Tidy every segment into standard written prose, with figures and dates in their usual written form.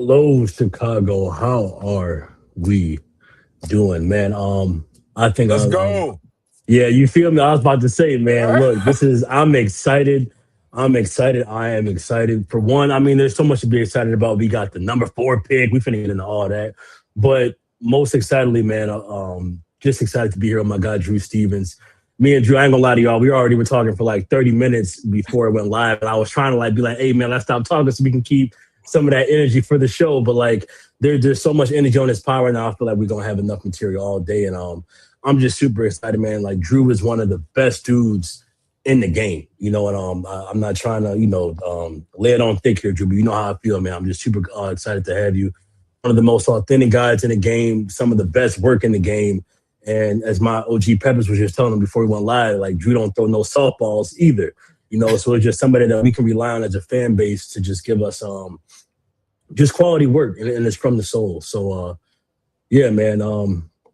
Hello, Chicago. How are we doing, man? I think Let's go. yeah, you feel me? I was about to say, man, look, I'm excited. I'm excited. I am excited. For one, I mean, there's so much to be excited about. We got the number 4 pick. We finna get into all that. But most excitedly, man, just excited to be here with my guy, Drew Stevens. Me and Drew, I ain't gonna lie to y'all, we already were talking for like 30 minutes before it went live. And I was trying to like be like, hey, man, let's stop talking so we can keep some of that energy for the show. But like, there's so much energy on this power now. I feel like we're gonna have enough material all day. And I'm just super excited, man. Like Drew is one of the best dudes in the game, and I'm not trying to, lay it on thick here, Drew, but you know how I feel, man. I'm just super excited to have you. One of the most authentic guys in the game, some of the best work in the game. And as my OG Peppers was just telling him before we went live, like Drew don't throw no softballs either, So it's just somebody that we can rely on as a fan base to just give us just quality work, and it's from the soul. So yeah, man.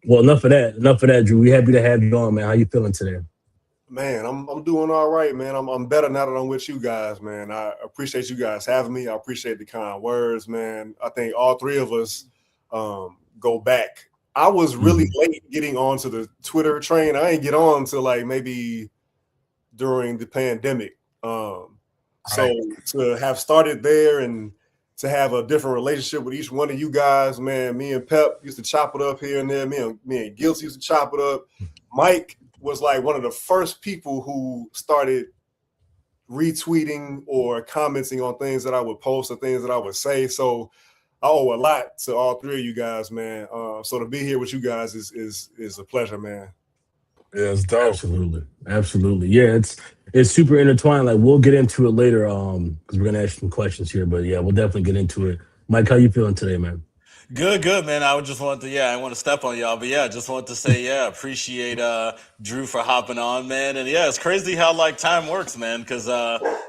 Well, enough of that. Enough of that, Drew. We happy to have you on, man. How you feeling today? Man, I'm doing all right, man. I'm better now that I'm with you guys, man. I appreciate you guys having me. I appreciate the kind words, man. I think all three of us go back. I was really late getting onto the Twitter train. I didn't get on until like maybe during the pandemic. So to have started there and to have a different relationship with each one of you guys, man. Me and Pep used to chop it up here and there. Me and Gilts used to chop it up. Mike was like one of the first people who started retweeting or commenting on things that I would post or things that I would say. So I owe a lot to all three of you guys, man. So to be here with you guys is a pleasure, man. Yeah, it's dope. Absolutely. Yeah, it's super intertwined. Like we'll get into it later, because we're gonna ask some questions here. But yeah, we'll definitely get into it. Mike, how you feeling today, man? Good, man. I would just want to, I want to step on y'all, but yeah, just want to say, appreciate Drew for hopping on, man. And yeah, it's crazy how like time works, man, because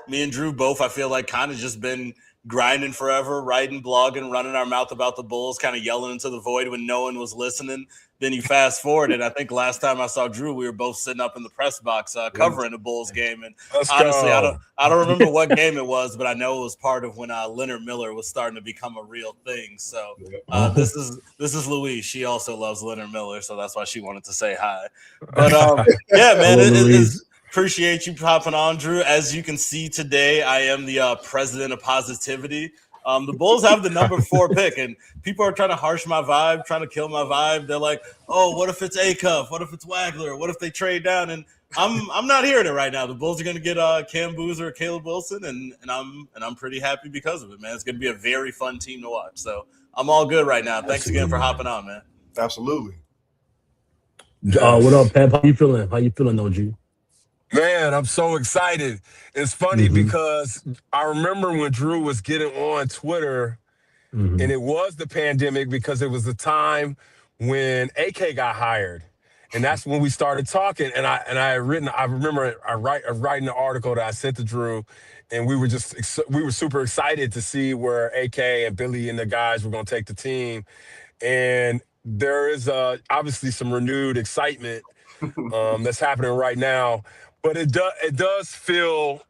me and Drew both, I feel like kind of just been grinding forever, writing, blogging, running our mouth about the Bulls, kind of yelling into the void when no one was listening. Then you fast forward, and I think last time I saw Drew, we were both sitting up in the press box covering the Bulls game. And honestly, I don't remember what game it was, but I know it was part of when Leonard Miller was starting to become a real thing. So this is Louise. She also loves Leonard Miller, so that's why she wanted to say hi. But yeah, man, appreciate you popping on, Drew. As you can see today, I am the president of positivity. The Bulls have the number 4 pick, and people are trying to harsh my vibe, trying to kill my vibe. They're like, "Oh, what if it's Acuff? What if it's Wagler? What if they trade down?" And I'm not hearing it right now. The Bulls are going to get Cam Boozer or Caleb Wilson, and I'm pretty happy because of it, man. It's going to be a very fun team to watch. So I'm all good right now. Thanks again for hopping on, man. Absolutely. What up, Pep? How you feeling? How you feeling, OG? Man, I'm so excited. It's funny because I remember when Drew was getting on Twitter, and it was the pandemic because it was the time when AK got hired. And that's when we started talking. And I remember writing an article that I sent to Drew, and we were super excited to see where AK and Billy and the guys were going to take the team. And there is obviously some renewed excitement that's happening right now. But it does feel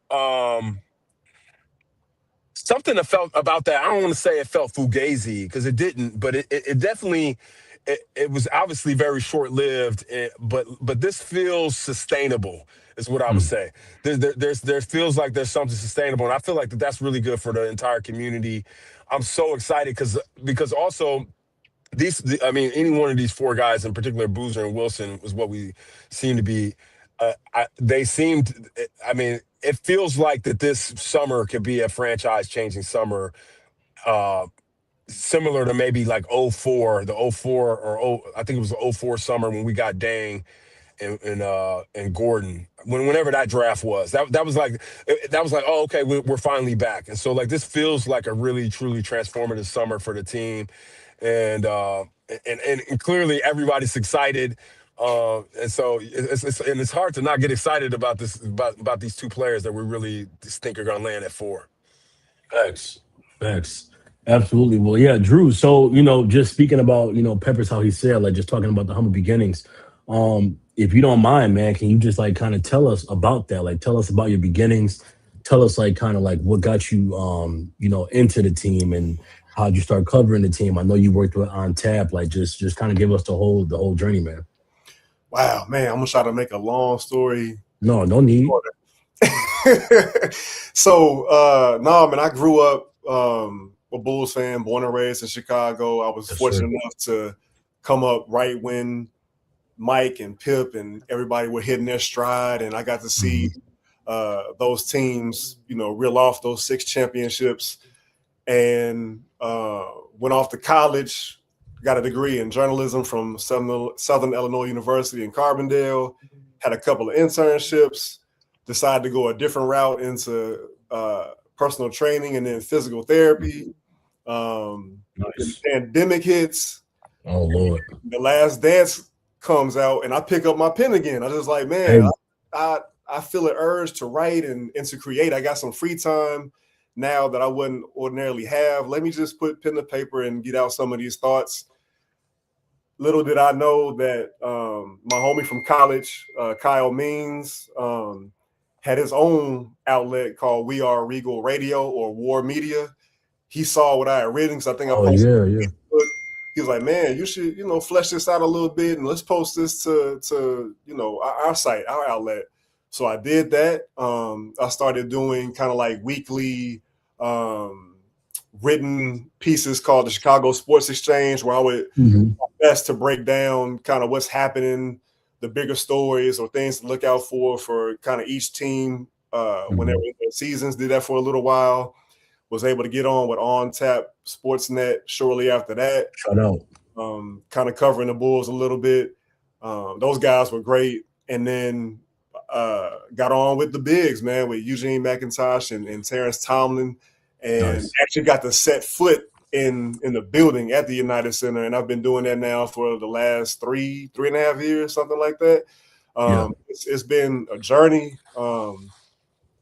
something I felt about that. I don't want to say it felt fugazi because it didn't, but it definitely it was obviously very short lived. But this feels sustainable, is what I would say. There feels like there's something sustainable, and I feel like that's really good for the entire community. I'm so excited because also. Any one of these 4 guys, in particular, Boozer and Wilson, was what we seem to be. It feels like that this summer could be a franchise-changing summer, similar to maybe like '04, the '04 or I think it was the '04 summer when we got Dang and Gordon. Whenever that draft was, that was like oh, okay, we're finally back. And so like this feels like a really truly transformative summer for the team, and clearly everybody's excited. And so it's hard to not get excited about this about these 2 players that we really think are going to land at 4. Facts. Absolutely. Well, yeah, Drew. So, just speaking about, Peppers, how he said, like just talking about the humble beginnings. If you don't mind, man, can you just like kind of tell us about that? Like tell us about your beginnings. Tell us like kind of like what got you into the team and how'd you start covering the team? I know you worked with on tap. Like, just kind of give us the whole journey, man. Wow, man, I'm gonna try to make a long story. No need. So, no, man, I grew up a Bulls fan, born and raised in Chicago. I was Yes, fortunate sir. enough to come up right when Mike and Pip and everybody were hitting their stride, and I got to see those teams, reel off those 6 championships, and went off to college, got a degree in journalism from Southern Illinois University in Carbondale, had a couple of internships, decided to go a different route into personal training and then physical therapy. The Nice. pandemic hits. Oh Lord. The Last Dance comes out, and I pick up my pen again. I just like, Hey, man, I feel an urge to write and to create. I got some free time now that I wouldn't ordinarily have. Let me just put pen to paper and get out some of these thoughts. Little did I know that my homie from college, Kyle Means, had his own outlet called We Are Regal Radio or War Media. He saw what I had written because I think I oh posted yeah, on yeah. Facebook. He was like, "Man, you should, flesh this out a little bit and let's post this to our site, our outlet." So I did that. I started doing kind of like weekly written pieces called the Chicago Sports Exchange, where I would best to break down kind of what's happening, the bigger stories or things to look out for kind of each team whenever their seasons. Did that for a little while. Was able to get on with On Tap Sportsnet shortly after that. Shout out. Kind of covering the Bulls a little bit. Those guys were great. And then got on with the bigs, man, with Eugene McIntosh and Terrence Tomlin, and Nice. actually got to set foot in the building at the United Center. And I've been doing that now for the last three and a half years, something like that. Yeah. It's been a journey.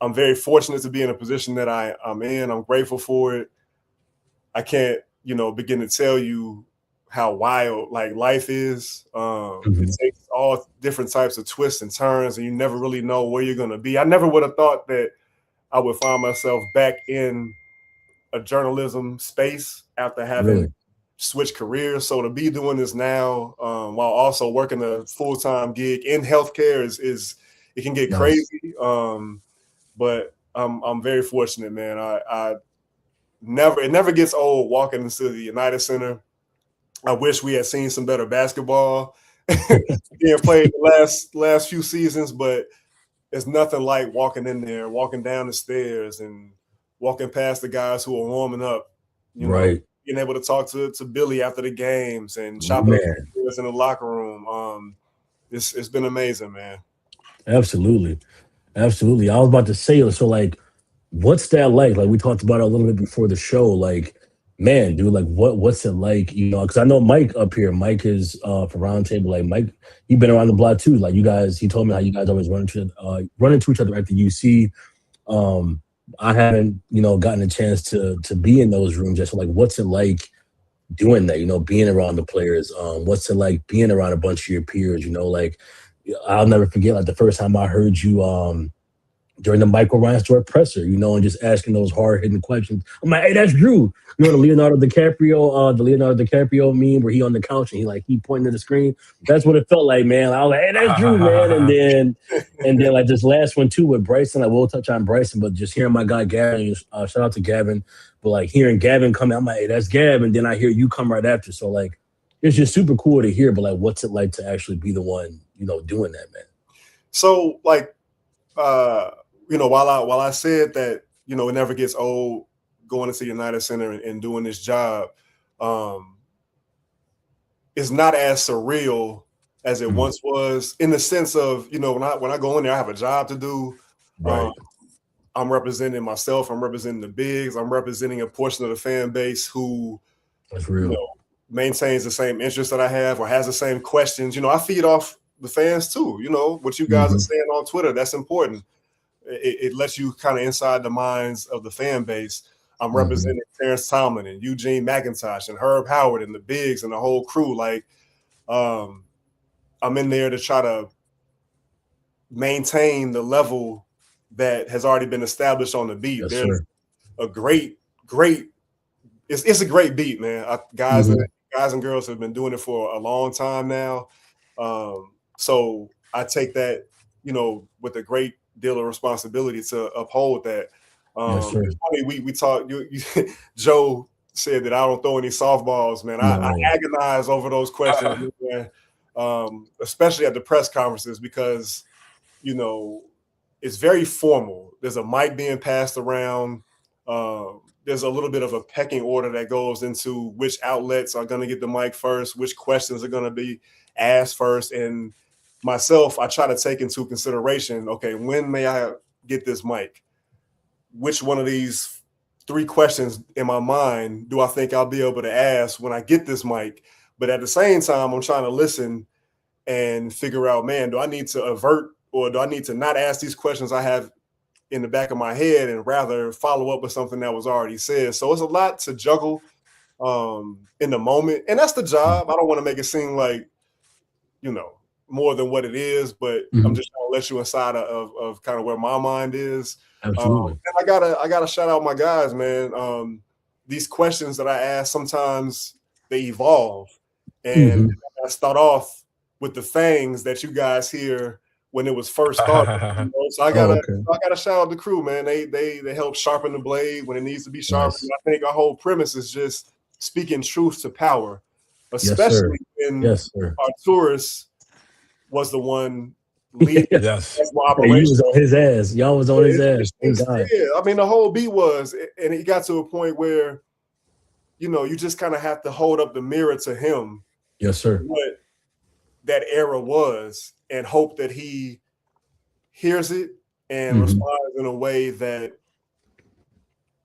I'm very fortunate to be in a position that I'm in. I'm grateful for it. I can't, begin to tell you how wild like life is. It takes all different types of twists and turns, and you never really know where you're going to be. I never would have thought that I would find myself back in a journalism space after having Really. switched careers. So to be doing this now, while also working a full-time gig in healthcare is it can get Nice. crazy. But I'm very fortunate, man. It never gets old walking into the United Center. I wish we had seen some better basketball being played the last few seasons, but it's nothing like walking in there, walking down the stairs and walking past the guys who are warming up, Right. being able to talk to Billy after the games and chop up in the locker room. It's been amazing, man. Absolutely. Absolutely. I was about to say, so like, what's that like? Like we talked about it a little bit before the show. Like, man, dude, like what's it like? Because I know Mike up here. Mike is for Roundtable. Like Mike, he been around the block too. Like you guys, he told me how you guys always run into each other at the UC. I haven't, gotten a chance to be in those rooms yet. So like, what's it like doing that? Being around the players. What's it like being around a bunch of your peers? Like I'll never forget like the first time I heard you during the Michael Reinsdorf presser, and just asking those hard hitting questions. I'm like, hey, that's Drew. The Leonardo DiCaprio meme where he on the couch and he pointing to the screen. That's what it felt like, man. I was like, hey, that's Drew, man. And then like this last one too with Bryson, like we'll touch on Bryson, but just hearing my guy Gavin, shout out to Gavin, but like hearing Gavin come out, I'm like, hey, that's Gav, and then I hear you come right after. So like, it's just super cool to hear. But like, what's it like to actually be the one, doing that, man? So like, while I said that, it never gets old going into United Center and doing this job, it's not as surreal as it once was, in the sense of, when I go in there, I have a job to do. Right. I'm representing myself. I'm representing the bigs. I'm representing a portion of the fan base who, that's real. Maintains the same interest that I have or has the same questions. I feed off the fans too. What you guys are saying on Twitter, that's important. It lets you kind of inside the minds of the fan base. I'm representing Terrence Tomlin and Eugene McIntosh and Herb Howard and the bigs and the whole crew. Like, I'm in there to try to maintain the level that has already been established on the beat. Yes, There's sir. a great it's a great beat, man. Guys and girls have been doing it for a long time now. So I take that, with a great deal of responsibility to uphold that. Yes, sir. It's funny, we talked. Joe said that I don't throw any softballs, man. I agonize over those questions, man. Especially at the press conferences, because it's very formal. There's a mic being passed around. There's a little bit of a pecking order that goes into which outlets are going to get the mic first, which questions are going to be asked first. And myself, I try to take into consideration, okay, when may I get this mic? Which one of these 3 questions in my mind do I think I'll be able to ask when I get this mic? But at the same time, I'm trying to listen and figure out, man, do I need to avert, or do I need to not ask these questions I have in the back of my head and rather follow up with something that was already said? So it's a lot to juggle in the moment. And that's the job. I don't want to make it seem like, more than what it is, but I'm just trying to let you inside of kind of where my mind is. Absolutely. And I gotta shout out my guys, man. These questions that I ask, sometimes they evolve. And I start off with the things that you guys hear when it was first started. So I gotta shout out the crew, man. They help sharpen the blade when it needs to be sharpened. Nice. I think our whole premise is just speaking truth to power, especially when Arturis was the one leading. Yes. He was on his ass. Y'all was on his ass. Yeah, I mean, the whole beat was, and it got to a point where, you just kind of have to hold up the mirror to him. Yes, sir. What that era was, and hope that he hears it and responds in a way that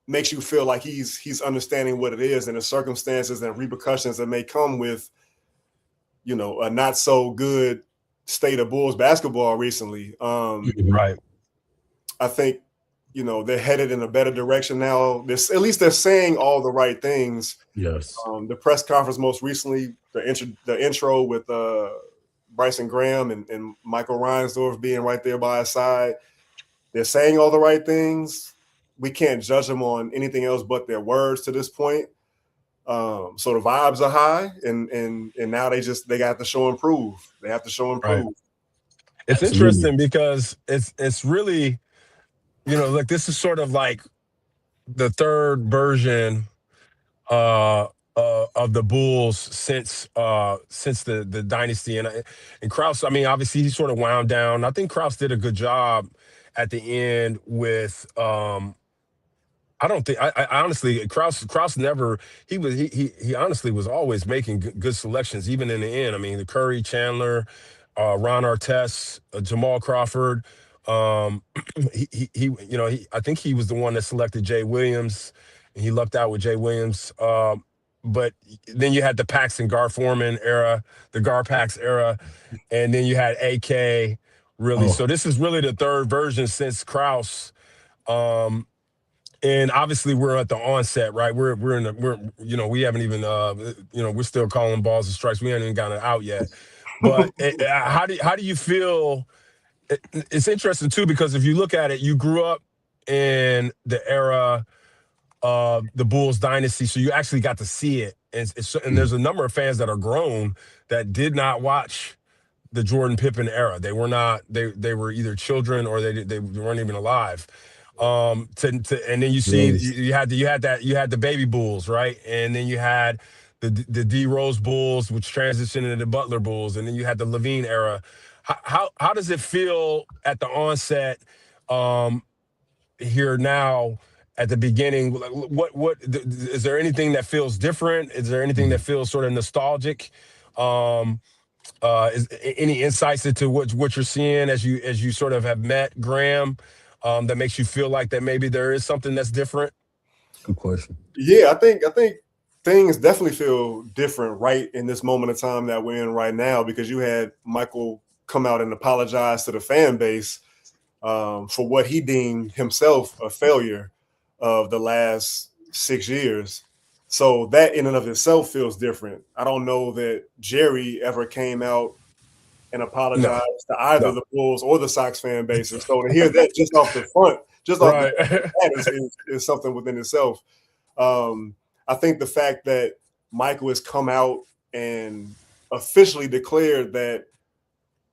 makes you feel like he's understanding what it is and the circumstances and repercussions that may come with, a not so good state of Bulls basketball recently. Right. I think, they're headed in a better direction now. At least they're saying all the right things. Yes. The press conference most recently, the intro with Bryson Graham and Michael Reinsdorf being right there by his side. They're saying all the right things. We can't judge them on anything else but their words to this point. So the vibes are high, and now they got to show and prove. They have to show and prove. Right. It's interesting because it's really, like this is sort of like the third version of the Bulls since the dynasty, and Krause. I mean, obviously he sort of wound down. I think Krause did a good job at the end with. I don't think I honestly Krause never he honestly was always making good selections even in the end. I mean, the Curry, Chandler, Ron Artest, Jamal Crawford. I think he was the one that selected Jay Williams, and he lucked out with Jay Williams. But then you had the Paxson Gar Forman era, the Gar Pax era, and then you had AK. Really, so this is really the third version since Krause. And obviously we're at the onset, right? We haven't even we're still calling balls and strikes. We haven't even gotten it out yet. But how do you feel? It's interesting too, because if you look at it, you grew up in the era of the Bulls dynasty, so you actually got to see it. And there's a number of fans that are grown that did not watch the Jordan Pippen era. They were not. They were either children or they weren't even alive. And then you see you had the baby Bulls, right? And then you had the D Rose Bulls, which transitioned into the Butler Bulls, and then you had the Levine era. How does it feel at the onset here now at the beginning? What is there anything that feels different? Is there anything that feels sort of nostalgic? Is any insights into what you're seeing as you sort of have met Graham? That makes you feel like that maybe there is something that's different? Good question. Yeah, I think things definitely feel different right in this moment of time that we're in right now, because you had Michael come out and apologize to the fan base for what he deemed himself a failure of the last 6 years. So that in and of itself feels different. I don't know that Jerry ever came out and apologize to either the Bulls or the Sox fan bases. So to hear that just off the front, is something within itself. I think the fact that Michael has come out and officially declared that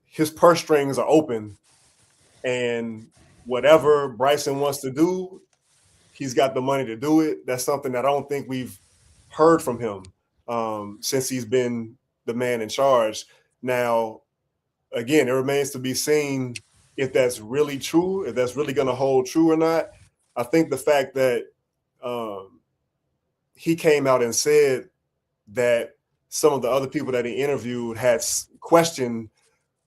his purse strings are open and whatever Bryson wants to do, he's got the money to do it. That's something that I don't think we've heard from him since he's been the man in charge. Now, again, it remains to be seen if that's really true, if that's really going to hold true or not. I think the fact that he came out and said that some of the other people that he interviewed had questioned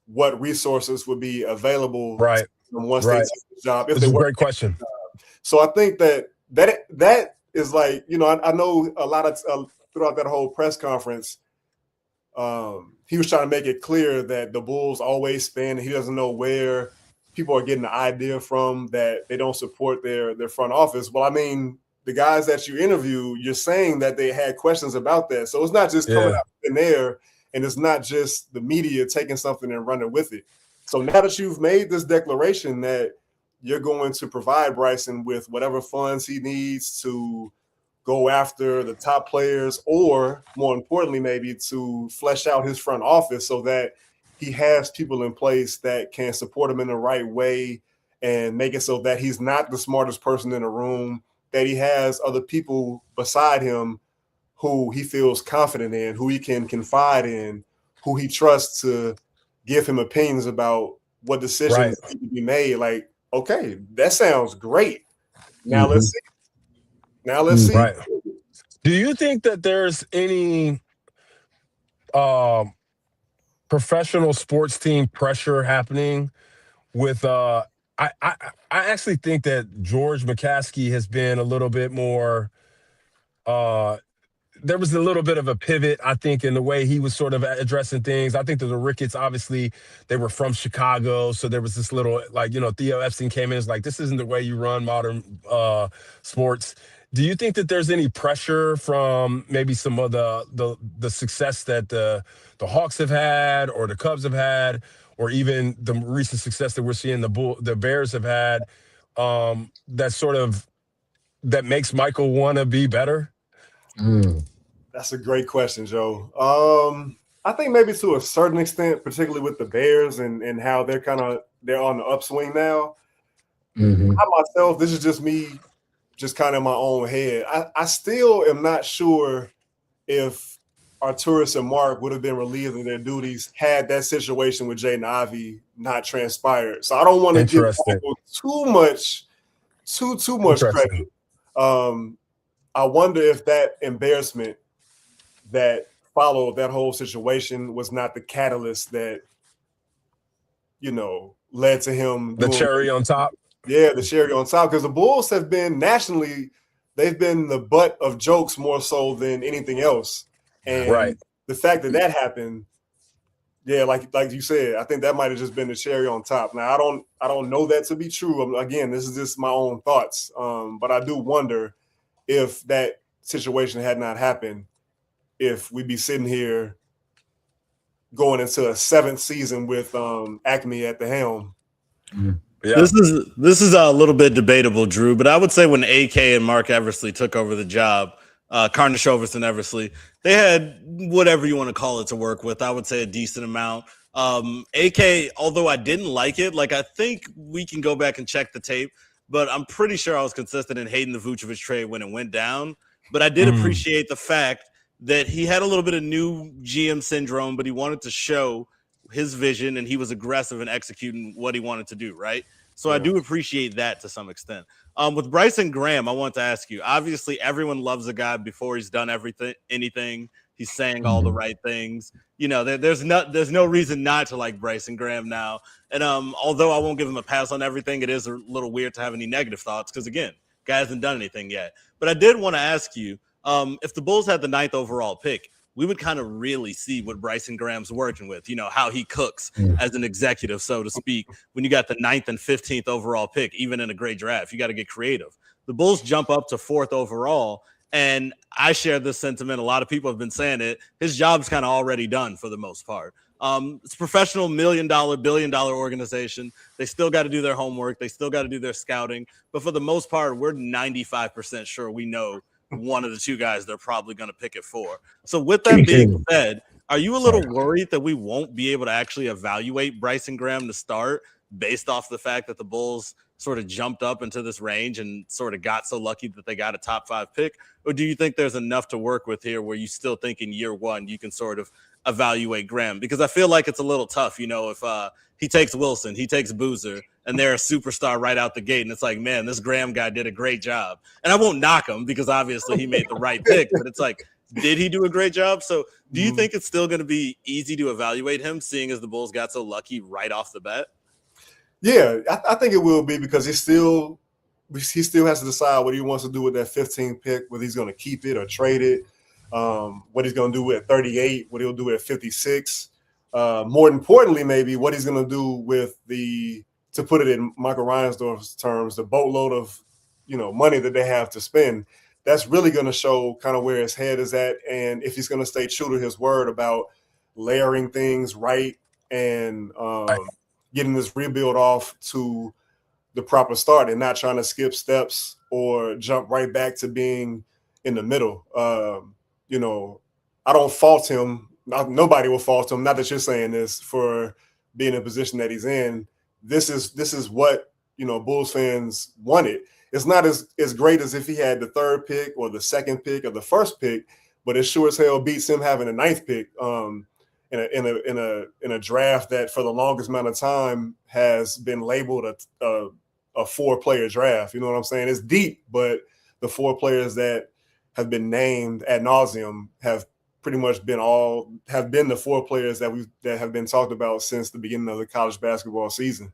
what resources would be available once they took the job. It's a great question. So I think that is like, you know, I know a lot of throughout that whole press conference, he was trying to make it clear that the Bulls always spend. He doesn't know where people are getting the idea from that they don't support their front office. Well, I mean, the guys that you interview, you're saying that they had questions about that. So it's not just coming out in there, and it's not just the media taking something and running with it. So now that you've made this declaration that you're going to provide Bryson with whatever funds he needs to go after the top players, or more importantly, maybe to flesh out his front office so that he has people in place that can support him in the right way and make it so that he's not the smartest person in the room, that he has other people beside him who he feels confident in, who he can confide in, who he trusts to give him opinions about what decisions need to be made. Like, okay, that sounds great. Now let's see. Now let's see. Right. Do you think that there's any professional sports team pressure happening with I actually think that George McCaskey has been a little bit more there was a little bit of a pivot, I think, in the way he was sort of addressing things. I think that the Ricketts, obviously, they were from Chicago, so there was this little, like, you know, Theo Epstein came in, it's like, this isn't the way you run modern sports. Do you think that there's any pressure from maybe some of the success that the Hawks have had, or the Cubs have had, or even the recent success that we're seeing the Bears have had, that makes Michael want to be better? That's a great question, Joe. I think maybe to a certain extent, particularly with the Bears and how they're on the upswing now. I myself, this is just me, just kind of in my own head. I still am not sure if Arturas and Mark would have been relieved of their duties had that situation with Jaden Ivey not transpired. So I don't want to give Michael too much credit. I wonder if that embarrassment that followed that whole situation was not the catalyst that, you know, led to him. The cherry on top? Yeah, the cherry on top. Because the Bulls have been nationally, they've been the butt of jokes more so than anything else. And the fact that happened, yeah, like you said, I think that might have just been the cherry on top. Now, I don't know that to be true. Again, this is just my own thoughts. But I do wonder if that situation had not happened, if we'd be sitting here going into a 7th season with Acme at the helm. Yeah. This is a little bit debatable, Drew, but I would say when AK and Mark Eversley took over the job, Karnisovas and Eversley, they had whatever you want to call it to work with. I would say a decent amount. AK, although I didn't like it, like, I think we can go back and check the tape, but I'm pretty sure I was consistent in hating the Vucevic trade when it went down. But I did appreciate the fact that he had a little bit of new GM syndrome, but he wanted to show his vision, and he was aggressive in executing what he wanted to do, right? So I do appreciate that to some extent. With Bryson Graham, I want to ask you, obviously everyone loves a guy before he's done anything. He's saying all the right things. You know, there's no reason not to like Bryson Graham now. And although I won't give him a pass on everything, it is a little weird to have any negative thoughts because, again, guy hasn't done anything yet. But I did want to ask you, if the Bulls had the 9th overall pick, we would kind of really see what Bryson Graham's working with, you know, how he cooks as an executive, so to speak. When you got the 9th and 15th overall pick, even in a great draft, you got to get creative. The Bulls jump up to 4th overall, and I share this sentiment. A lot of people have been saying it. His job's kind of already done for the most part. It's a professional $1 million, billion-dollar organization. They still got to do their homework. They still got to do their scouting. But for the most part, we're 95% sure we know one of the two guys they're probably going to pick it for. So with that being said, are you a little worried that we won't be able to actually evaluate Bryson Graham to start based off the fact that the Bulls sort of jumped up into this range and sort of got so lucky that they got a top 5 pick? Or do you think there's enough to work with here where you still think in year one you can sort of evaluate Graham? Because I feel like it's a little tough, if he takes Wilson, he takes Boozer, and they're a superstar right out the gate, and it's like, man, this Graham guy did a great job. And I won't knock him because obviously he made the right pick, but it's like, did he do a great job? So do you think it's still going to be easy to evaluate him, seeing as the Bulls got so lucky right off the bat? Yeah, I think it will be, because he still has to decide what he wants to do with that 15th pick, whether he's going to keep it or trade it, what he's going to do at 38, what he'll do at 56. More importantly, maybe what he's going to do with to put it in Michael Reinsdorf's terms, the boatload of money that they have to spend. That's really going to show kind of where his head is at, and if he's going to stay true to his word about layering things right and getting this rebuild off to the proper start and not trying to skip steps or jump right back to being in the middle. I don't fault him. Nobody will fault him. Not that you're saying this, for being in a position that he's in. This is what Bulls fans wanted. It's not as great as if he had the 3rd pick or the 2nd pick or the 1st pick, but it sure as hell beats him having a 9th pick in a draft that for the longest amount of time has been labeled a 4-player draft. You know what I'm saying? It's deep, but the 4 players that have been named ad nauseum have pretty much been the 4 players that have been talked about since the beginning of the college basketball season.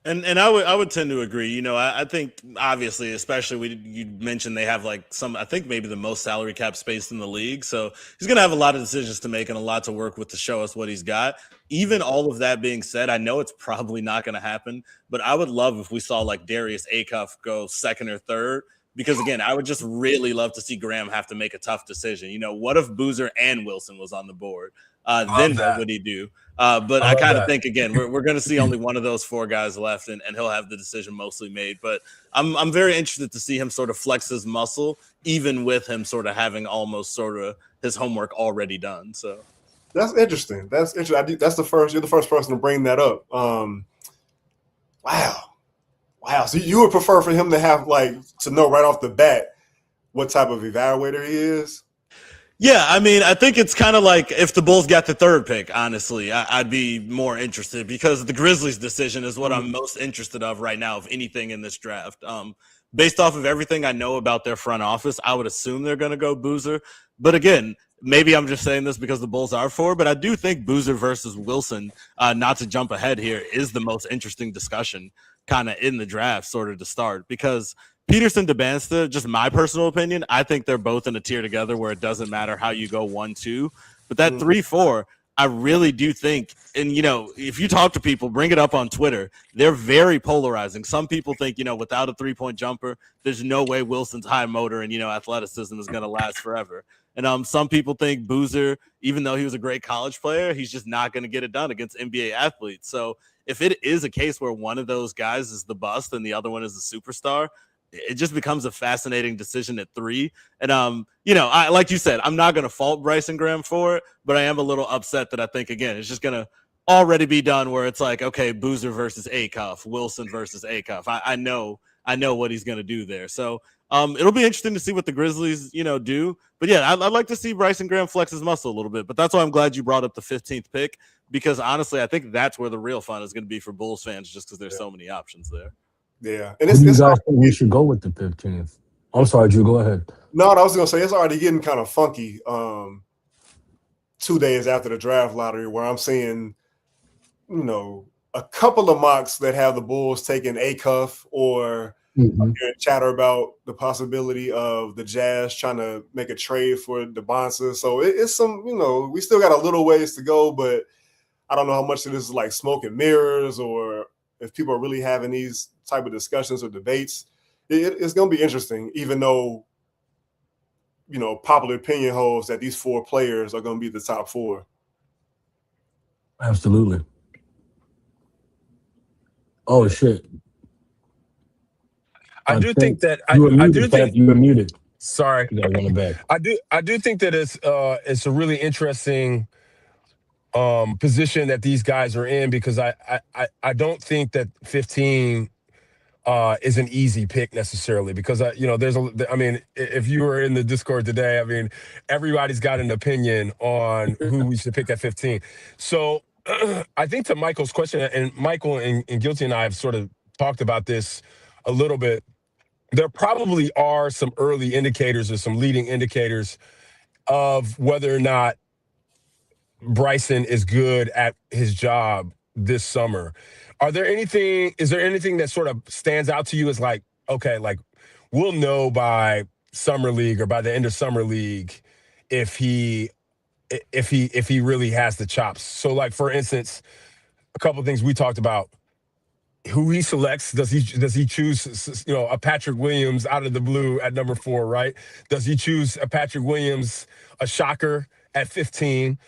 And I would tend to agree. I think obviously, especially you mentioned they have I think maybe the most salary cap space in the league. So he's going to have a lot of decisions to make and a lot to work with to show us what he's got. Even all of that being said, I know it's probably not going to happen, but I would love if we saw Darius Acuff go 2nd or 3rd. Because, again, I would just really love to see Graham have to make a tough decision. What if Boozer and Wilson was on the board? Then what would he do? But I kind of think, again, we're going to see only one of those 4 guys left, and he'll have the decision mostly made. But I'm very interested to see him sort of flex his muscle, even with him sort of having almost sort of his homework already done. So that's interesting. You're the first person to bring that up. Wow. So you would prefer for him to have to know right off the bat what type of evaluator he is? Yeah, I mean, I think it's kind of like if the Bulls got the 3rd pick, honestly, I'd be more interested, because the Grizzlies' decision is what I'm most interested of right now of anything in this draft. Based off of everything I know about their front office, I would assume they're going to go Boozer. But again, maybe I'm just saying this because the Bulls are 4, but I do think Boozer versus Wilson, not to jump ahead here, is the most interesting discussion kind of in the draft sort of to start, because Peterson to Bansta, just my personal opinion, I think they're both in a tier together where it doesn't matter how you go 1-2, but that 3-4, I really do think, and if you talk to people, bring it up on Twitter, they're very polarizing. Some people think, without a 3-point jumper, there's no way Wilson's high motor and athleticism is going to last forever. And some people think Boozer, even though he was a great college player, he's just not going to get it done against NBA athletes. So if it is a case where one of those guys is the bust and the other one is the superstar, it just becomes a fascinating decision at 3. And, I like you said, I'm not going to fault Bryson Graham for it, but I am a little upset that I think, again, it's just going to already be done where it's like, okay, Boozer versus Acuff, Wilson versus Acuff. I know what he's going to do there. So it'll be interesting to see what the Grizzlies, do. But yeah, I'd like to see Bryson Graham flex his muscle a little bit. But that's why I'm glad you brought up the 15th pick, because honestly, I think that's where the real fun is going to be for Bulls fans, just because there's so many options there. Yeah, and you guys think we should go with the 15th? I'm sorry, Drew. Go ahead. No, I was going to say it's already getting kind of funky. 2 days after the draft lottery, where I'm seeing, a couple of mocks that have the Bulls taking Acuff, or chatter about the possibility of the Jazz trying to make a trade for DeBonsa. So it's some, we still got a little ways to go, but I don't know how much of this is like smoke and mirrors, or if people are really having these type of discussions or debates. It's going to be interesting, even though, popular opinion holds that these 4 players are going to be the top 4. Absolutely. Oh, shit. I do think that you were muted. Sorry. You got running back. I do think that it's a really interesting position that these guys are in, because I don't think that 15 is an easy pick necessarily, because I mean, if you were in the Discord today, I mean, everybody's got an opinion on who we should pick at 15. So I think to Michael's question, and Michael and Guilty and I have sort of talked about this a little bit, there probably are some early indicators or some leading indicators of whether or not Bryson is good at his job this summer. Is there anything that sort of stands out to you as like, okay, like we'll know by summer league or by the end of summer league if he really has the chops? So like, for instance, a couple of things we talked about: who he selects. Does he choose, a Patrick Williams out of the blue at number 4, right? Does he choose a Patrick Williams, a shocker, at 15?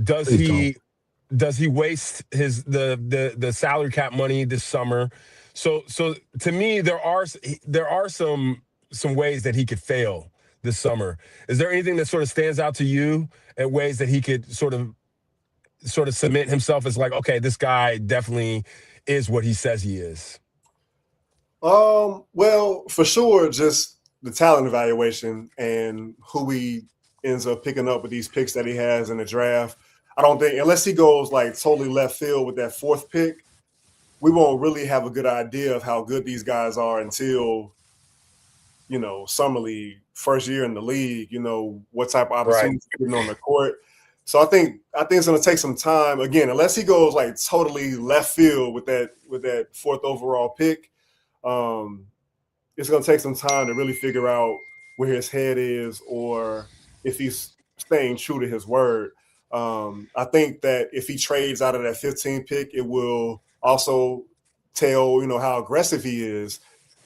Does he waste the salary cap money this summer? So to me, there are some ways that he could fail this summer. Is there anything that sort of stands out to you at ways that he could sort of cement himself as like, okay, this guy definitely is what he says he is? Well, for sure, just the talent evaluation and who he ends up picking up with these picks that he has in the draft. I don't think, unless he goes like totally left field with that 4th pick, we won't really have a good idea of how good these guys are until, summer league, first year in the league, what type of opportunities getting on the court. So I think it's going to take some time, again, unless he goes like totally left field with that 4th overall pick. It's going to take some time to really figure out where his head is, or if he's staying true to his word. I think that if he trades out of that 15 pick, it will also tell, how aggressive he is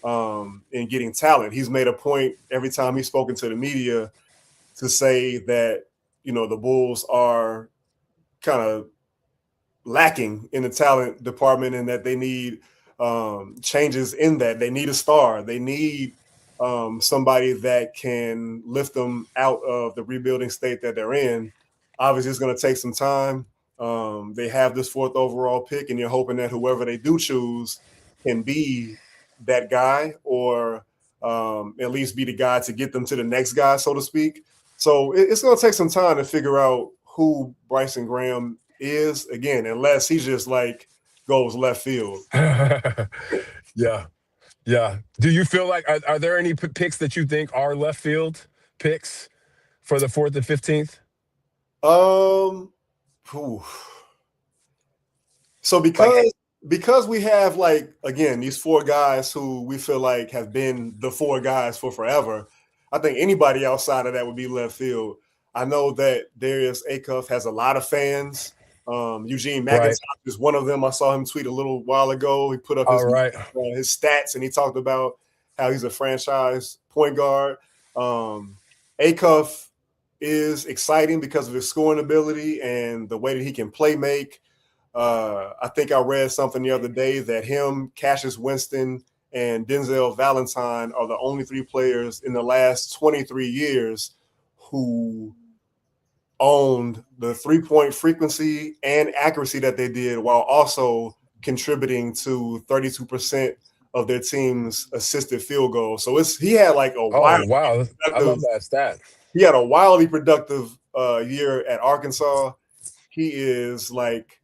in getting talent. He's made a point every time he's spoken to the media to say that, the Bulls are kind of lacking in the talent department, and that they need changes in that. They need a star. They need somebody that can lift them out of the rebuilding state that they're in. Obviously, it's going to take some time. They have this 4th overall pick, and you're hoping that whoever they do choose can be that guy, or at least be the guy to get them to the next guy, so to speak. So it's going to take some time to figure out who Bryson Graham is, again, unless he just like goes left field. Yeah. Do you feel like, are there any picks that you think are left field picks for the 4th and 15th? So because we have, like, again, these 4 guys who we feel like have been the 4 guys for forever, I think anybody outside of that would be left field. I know that Darius Acuff has a lot of fans. Eugene McIntosh is one of them. I saw him tweet a little while ago. He put up his stats, and he talked about how he's a franchise point guard. Acuff is exciting because of his scoring ability and the way that he can play make. I think I read something the other day that him, Cassius Winston, and Denzel Valentine are the only 3 players in the last 23 years who owned the 3-point frequency and accuracy that they did, while also contributing to 32% of their team's assisted field goals. So he had like a I love that stat. He had a wildly productive year at Arkansas. He is like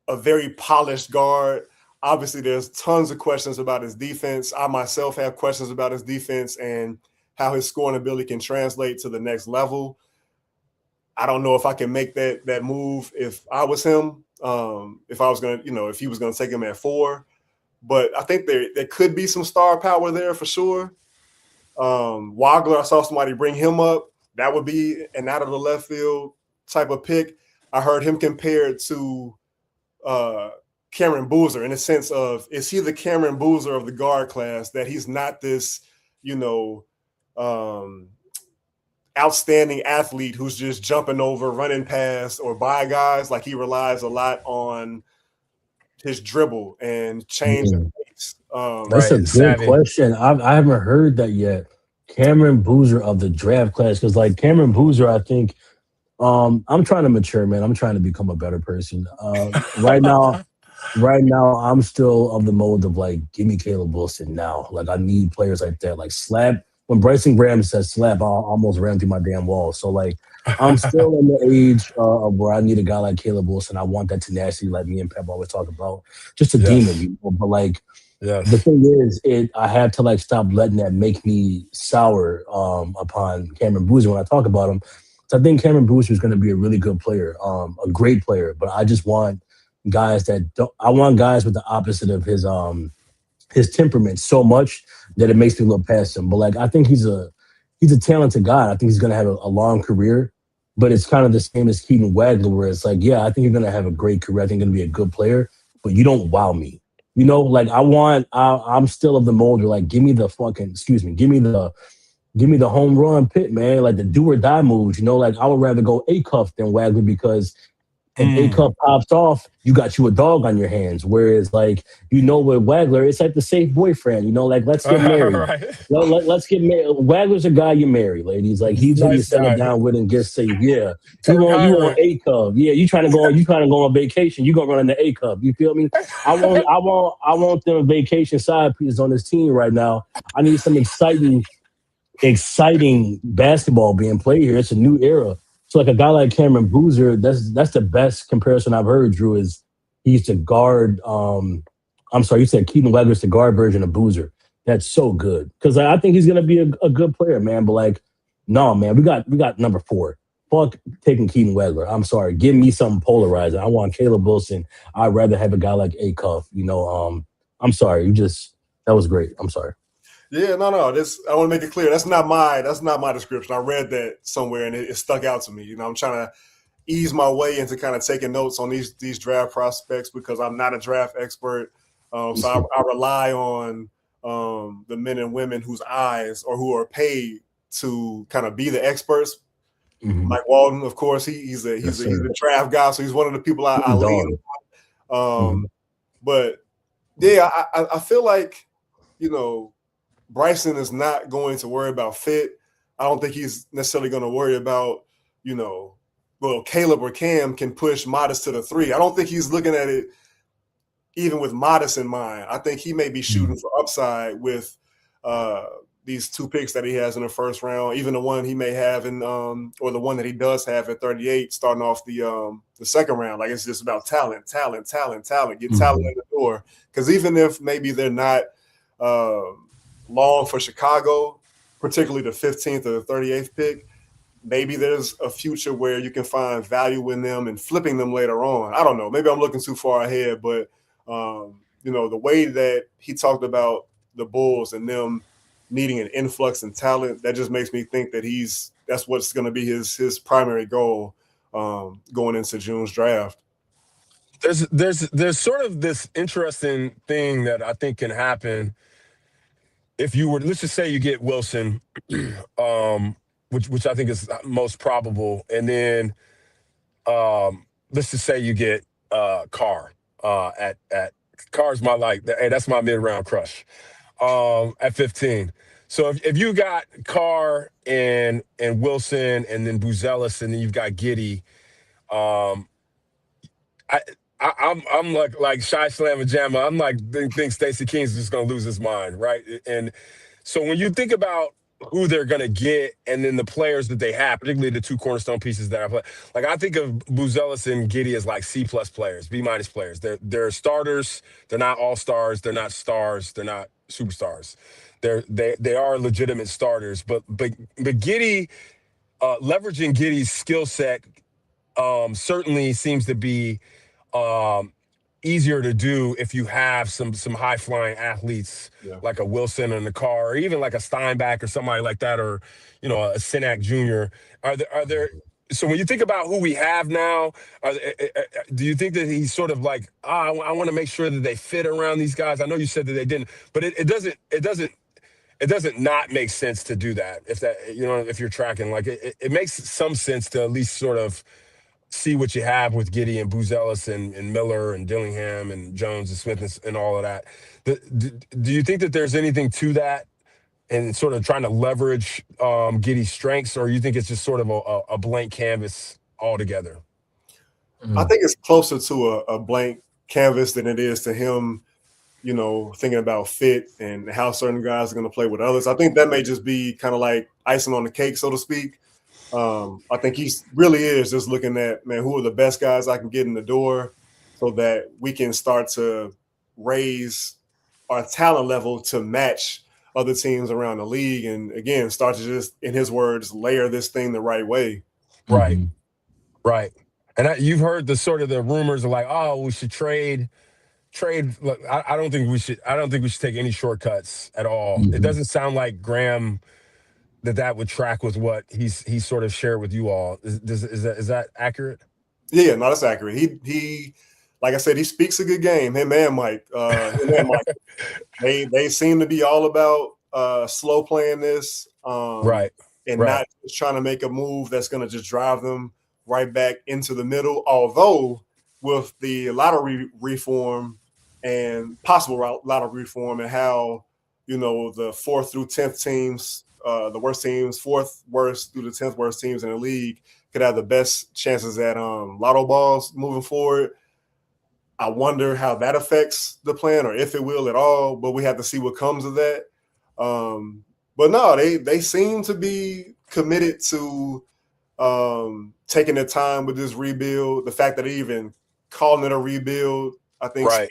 a very polished guard. Obviously, there's tons of questions about his defense. I myself have questions about his defense and how his scoring ability can translate to the next level. I don't know if I can make that move if I was him. If I was going to, if he was going to take him at 4. But I think there could be some star power there for sure. Wagler, I saw somebody bring him up. That would be an out of the left field type of pick. I heard him compared to Cameron Boozer in the sense of, is he the Cameron Boozer of the guard class, that he's not this, outstanding athlete who's just jumping over, running past, or by guys. Like, he relies a lot on his dribble and change the pace. That's a good question. I haven't heard that yet. Cameron Boozer of the draft class, because like Cameron Boozer, I think I'm trying to mature, man. I'm trying to become a better person. Right now, I'm still of the mode of like, give me Caleb Wilson now. Like, I need players like that. Like, slap. When Bryson Graham says slap, I almost ran through my damn wall. So, like, I'm still in the age of where I need a guy like Caleb Wilson. I want that tenacity, like me and Pep always talk about. Just a demon, Yes. you know? But, like, the Yes. thing is, I have to like stop letting that make me sour upon Cameron Boozer when I talk about him. So I think Cameron Boozer is going to be a really good player, a great player. But I just want guys that don't. I want guys with the opposite of his temperament so much that it makes me look past him. But like I think he's a talented guy. I think he's going to have a long career. But it's kind of the same as Keaton Wagler, where it's like, yeah, I think you're going to have a great career. I think you're going to be a good player, but you don't wow me. You know, like I'm still of the mold where like, give me the fucking, excuse me, give me the home run pit, man. Like the do or die moves. You know, like I would rather go A cuff than Wagler because if A Mm. cup pops off, you got you a dog on your hands. Whereas, like, with Wagler, it's like the safe boyfriend, like, let's get married. Right. Let's get married. Wagler's a guy you marry, ladies. Like, he's who you Nice settle guy. down with and get safe. Yeah. Turk You want Hiram. A cup. Yeah, you trying to go on vacation. You gonna run in the A cup. You feel me? I want them vacation side pieces on this team right now. I need some exciting basketball being played here. It's a new era. So like a guy like Cameron Boozer, that's the best comparison I've heard. Drew is he's the guard. I'm sorry, you said Keaton Wagler's the guard version of Boozer. That's so good because I think he's gonna be a good player, man. But like, no, man, we got number 4. Fuck taking Keaton Wagler. I'm sorry. Give me something polarizing. I want Caleb Wilson. I'd rather have a guy like A Cuff. I'm sorry. That was great. I'm sorry. Yeah, no. This I want to make it clear. That's not my description. I read that somewhere and it stuck out to me. I'm trying to ease my way into kind of taking notes on these draft prospects because I'm not a draft expert. So I rely on the men and women whose eyes or who are paid to kind of be the experts. Mhm. Mike Walden, of course, he's a Yes, he's a he's sir. a draft guy, so he's one of the people He's I a lean dog. on. Mhm. But yeah, I feel like you know Bryson is not going to worry about fit. I don't think he's necessarily going to worry about, well, Caleb or Cam can push Modest to the 3. I don't think he's looking at it even with Modest in mind. I think he may be shooting Mhm. for upside with uh, these 2 picks that he has in the first round, even the one he may have or the one that he does have at 38, starting off the second round. Like it's just about talent, talent, talent, talent. Get talent Mhm. in the door. Because even if maybe they're not long for Chicago, particularly the 15th or the 38th pick, maybe there's a future where you can find value in them and flipping them later on. I don't know. Maybe I'm looking too far ahead, but the way that he talked about the Bulls and them needing an influx in talent, that just makes me think that that's what's going to be his primary goal going into June's draft. There's sort of this interesting thing that I think can happen if you were, let's just say you get Wilson, um, which I think is most probable, and then let's just say you get Carr at Carr's my hey, that's my mid round crush at 15. So if you got Carr and Wilson and then Buzelis and then you've got Giddy, um, I, I'm like Shy Slam Jamma. I'm like think Stacey King's just gonna lose his mind, right? And so when you think about who they're gonna get and then the players that they have, particularly the 2 cornerstone pieces that I play, like I think of Buzelis and Giddy as like C+ players, B- players. They're starters. They're not all stars. They're not stars. They're not superstars. They are legitimate starters. But Giddy, leveraging Giddy's skill set certainly seems to be um, easier to do if you have some high flying athletes Yeah. like a Wilson and a Carr, or even like a Steinbach or somebody like that, or a Sinak Jr. Are there? So when you think about who we have now, do you think that he's sort of like, I want to make sure that they fit around these guys? I know you said that they didn't, but it doesn't not make sense to do that if you're tracking like it makes some sense to at least sort of see what you have with Giddy and Buzelis and Miller and Dillingham and Jones and Smith and all of that. Do you think that there's anything to that and sort of trying to leverage Giddey's strengths, or you think it's just sort of a blank canvas altogether? I think it's closer to a blank canvas than it is to him, thinking about fit and how certain guys are going to play with others. I think that may just be kind of like icing on the cake, so to speak. I think he really is just looking at, man, who are the best guys I can get in the door so that we can start to raise our talent level to match other teams around the league. And again, start to just, in his words, layer this thing the right way. Right. Right. And you've heard the sort of the rumors of like, oh, we should trade. Look, I don't think we should take any shortcuts at all. It doesn't sound like Graham that would track with what he's sort of shared with you all. Is that accurate? Yeah, no, that's accurate. He like I said, he speaks a good game. Him and Mike. They seem to be all about slow playing this. Right. And not just trying to make a move that's going to just drive them right back into the middle. Although with the lottery reform and possible lottery reform and how, the 4th through 10th teams, the worst teams, 4th worst through the 10th worst teams in the league could have the best chances at lotto balls moving forward. I wonder how that affects the plan or if it will at all, but we have to see what comes of that. But no, they seem to be committed to taking their time with this rebuild. The fact that they're even calling it a rebuild, I think. Right.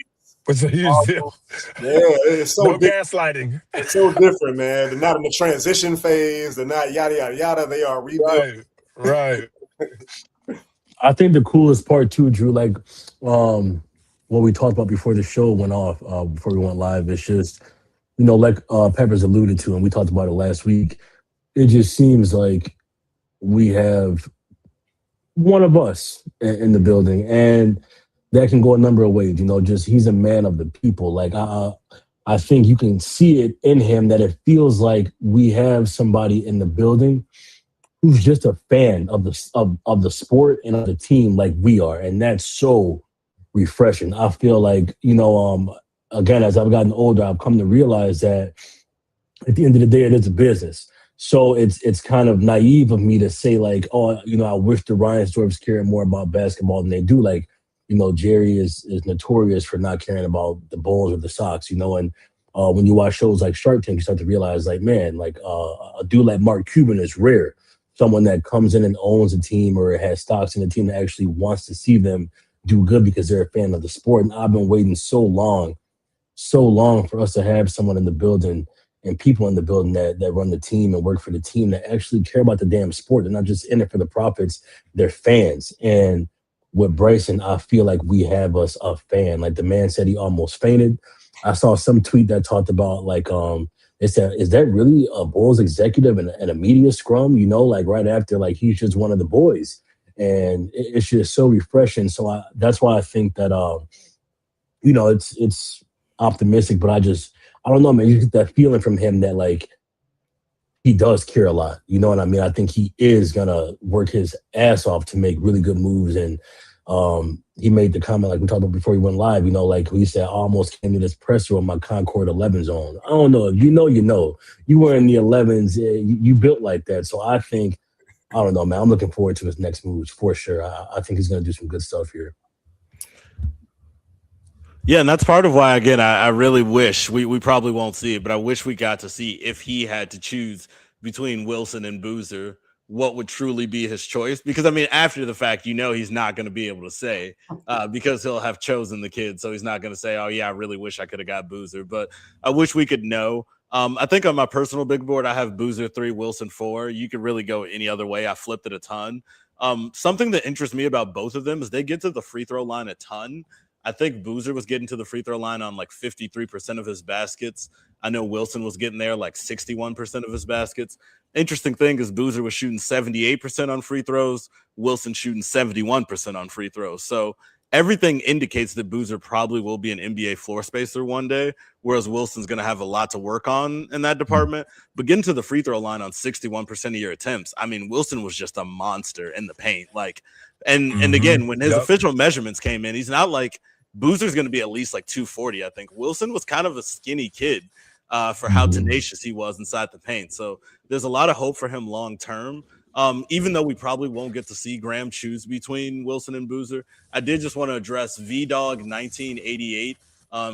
It's a huge deal. Yeah, it's so no gaslighting. It's so different, man. They're not in the transition phase. They're not yada, yada, yada. They are rebuilding. Right. I think the coolest part too, Drew, like what we talked about before the show went off, before we went live, it's just, like Peppers alluded to, and we talked about it last week, it just seems like we have one of us in the building, and that can go a number of ways. Just he's a man of the people. Like I think you can see it in him that it feels like we have somebody in the building who's just a fan of the sport and of the team like we are, and that's so refreshing. I feel like again, as I've gotten older, I've come to realize that at the end of the day, it is a business. So it's kind of naive of me to say like, oh, I wish the Reinsdorfs cared more about basketball than they do. Like, Jerry is notorious for not caring about the Bulls or the Sox, and when you watch shows like Shark Tank, you start to realize like, man, like a dude like Mark Cuban is rare. Someone that comes in and owns a team or has stocks in a team that actually wants to see them do good because they're a fan of the sport. And I've been waiting so long for us to have someone in the building and people in the building that run the team and work for the team that actually care about the damn sport. They're not just in it for the profits. They're fans. And with Bryson, I feel like we have us a fan. Like the man said he almost fainted. I saw some tweet that talked about like, is that really a Bulls executive and a media scrum? Like right after, like he's just one of the boys. And it's just so refreshing. So that's why I think that, it's optimistic, but I don't know, man. You get that feeling from him that like he does care a lot. You know what I mean? I think he is gonna work his ass off to make really good moves. And he made the comment like we talked about before he went live. Like he said, I almost came to this presser on my Concord 11 zone. I don't know if you were in the 11s. You built like that. So I think, I don't know, man. I'm looking forward to his next moves for sure. I think he's gonna do some good stuff here. Yeah, and that's part of why, again, I really wish, we probably won't see it, but I wish we got to see if he had to choose between Wilson and Boozer, what would truly be his choice. Because, I mean, after the fact, he's not going to be able to say because he'll have chosen the kid. So he's not going to say, oh, yeah, I really wish I could have got Boozer. But I wish we could know. I think on my personal big board, I have Boozer 3, Wilson 4. You could really go any other way. I flipped it a ton. Something that interests me about both of them is they get to the free throw line a ton. I think Boozer was getting to the free throw line on like 53% of his baskets. I know Wilson was getting there like 61% of his baskets. Interesting thing is Boozer was shooting 78% on free throws, Wilson shooting 71% on free throws. So everything indicates that Boozer probably will be an NBA floor spacer one day, whereas Wilson's going to have a lot to work on in that department. But getting to the free throw line on 61% of your attempts, I mean, Wilson was just a monster in the paint. And again, when his official measurements came in, he's not like Boozer's going to be at least like 240, I think. Wilson was kind of a skinny kid. for how tenacious he was inside the paint. So there's a lot of hope for him long term. Even though we probably won't get to see Graham choose between Wilson and Boozer, I did just want to address VDog 1988.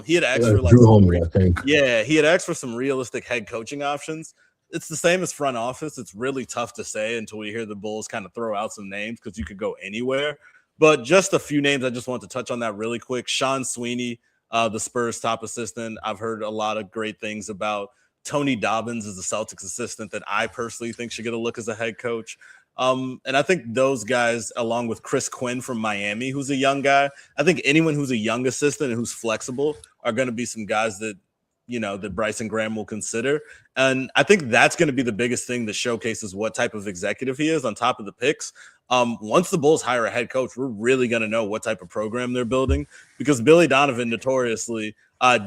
He had asked for Drew Homer, I think. yeah, he had asked for some realistic head coaching options. It's the same as front office. It's really tough to say until we hear the Bulls kind of throw out some names because you could go anywhere. But just a few names I just want to touch on that really quick. Sean Sweeney, the Spurs top assistant. I've heard a lot of great things about. Tony Dobbins is the Celtics assistant that I personally think should get a look as a head coach. And I think those guys, along with Chris Quinn from Miami, who's a young guy, I think anyone who's a young assistant and who's flexible are going to be some guys that, that Bryson Graham will consider. And I think that's going to be the biggest thing that showcases what type of executive he is on top of the picks. Once the Bulls hire a head coach, we're really going to know what type of program they're building, because Billy Donovan notoriously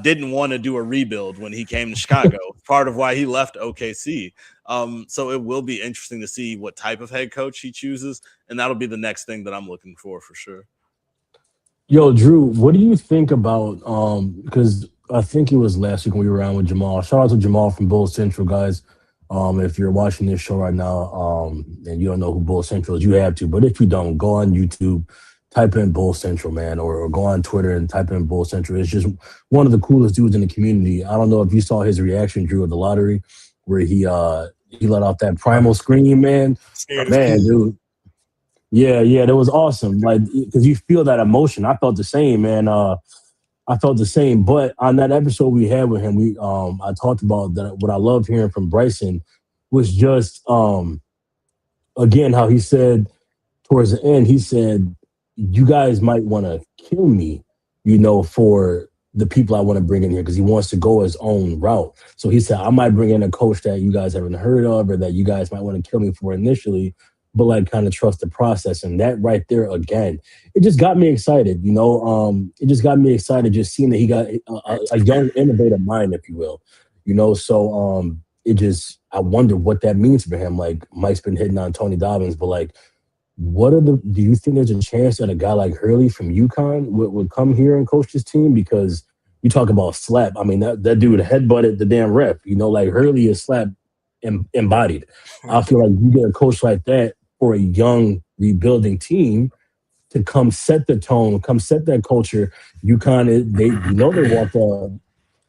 didn't want to do a rebuild when he came to Chicago, part of why he left OKC. So it will be interesting to see what type of head coach he chooses, and that'll be the next thing that I'm looking for sure. Yo, Drew, what do you think about because I think it was last week when we were around with Jamal. Shout out to Jamal from Bulls Central, guys. If you're watching this show right now and you don't know who Bulls Central is, you have to. But if you don't, go on YouTube, type in Bulls Central, man, or go on Twitter and type in Bulls Central. It's just one of the coolest dudes in the community. I don't know if you saw his reaction, Drew, at the lottery, where he let off that primal scream, man. Man, dude. Yeah, that was awesome. Like, because you feel that emotion. I felt the same, man. I felt the same. But on that episode we had with him, I talked about that. What I loved hearing from Bryson was just again how he said towards the end, he said, "You guys might want to kill me, for the people I want to bring in here," because he wants to go his own route. So he said, "I might bring in a coach that you guys haven't heard of, or that you guys might want to kill me for initially, but like kind of trust the process." And that right there, again, it just got me excited. It just got me excited just seeing that he got a young, innovative mind, if you will. So I wonder what that means for him. Like, Mike's been hitting on Tony Dobbins, but like, do you think there's a chance that a guy like Hurley from UConn would come here and coach this team? Because you talk about slap. I mean, that dude headbutted the damn ref. Like, Hurley is slap embodied. I feel like you get a coach like that for a young rebuilding team to come set the tone, come set that culture. UConn,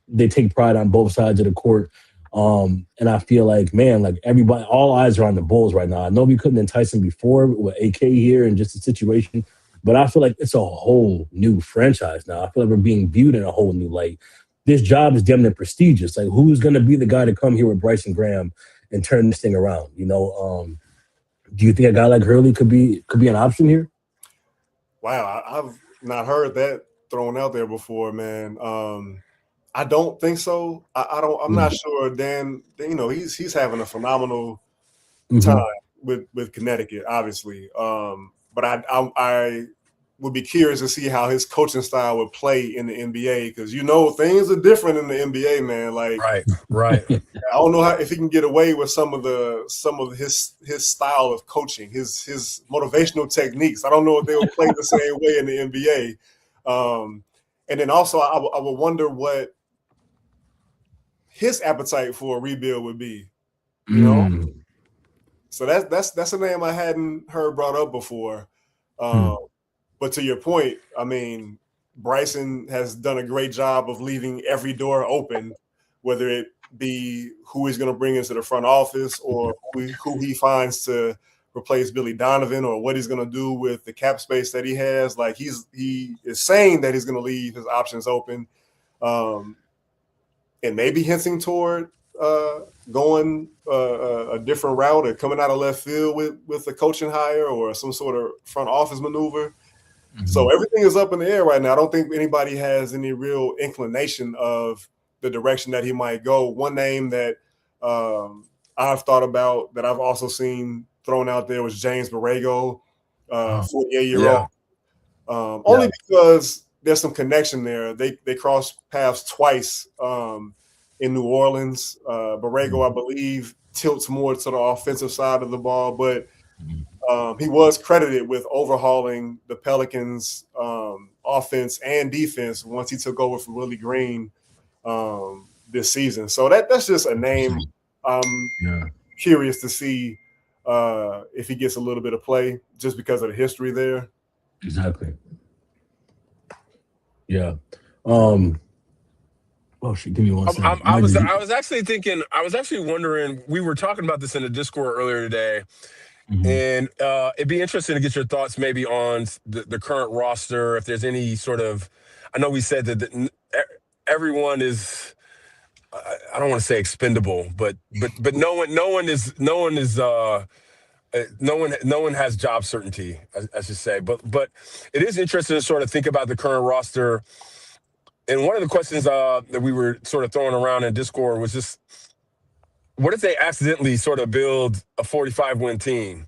they take pride on both sides of the court. And I feel like, man, like everybody, all eyes are on the Bulls right now. I know we couldn't entice them before with AK here and just the situation, but I feel like it's a whole new franchise now. I feel like we're being viewed in a whole new light. This job is damn near prestigious. Like, who's going to be the guy to come here with Bryson Graham and turn this thing around? Do you think a guy like Hurley could be an option here? Wow, I've not heard that thrown out there before, man. I don't think so. I'm not sure. Dan, he's having a phenomenal time with Connecticut, obviously. But I would be curious to see how his coaching style would play in the NBA, because things are different in the NBA, man. Like, right. I don't know if he can get away with some of his style of coaching, his motivational techniques. I don't know if they will play the same way in the NBA. And then also, I would wonder what his appetite for a rebuild would be. So that's a name I hadn't heard brought up before. But to your point, I mean, Bryson has done a great job of leaving every door open, whether it be who he's going to bring into the front office, or who he finds to replace Billy Donovan, or what he's going to do with the cap space that he has. Like, he is saying that he's going to leave his options open, and maybe hinting toward going a different route, or coming out of left field with a coaching hire or some sort of front office maneuver. So everything is up in the air right now. I don't think anybody has any real inclination of the direction that he might go. One name that I've thought about, that I've also seen thrown out there, was James Borrego, 48-year-old. Only because there's some connection there. They crossed paths twice in New Orleans. Borrego, I believe, tilts more to the offensive side of the ball, but he was credited with overhauling the Pelicans' offense and defense once he took over from Willie Green this season. So that's just a name. Yeah. Curious to see if he gets a little bit of play just because of the history there. Exactly. Yeah. Oh shit! Give me one second. I was actually wondering. We were talking about this in the Discord earlier today, and it'd be interesting to get your thoughts maybe on the current roster. If there's any sort of, I know we said that everyone is. I don't want to say expendable, but no one has job certainty, I should say. But it is interesting to sort of think about the current roster. And one of the questions that we were sort of throwing around in Discord was just, what if they accidentally sort of build a 45-win team?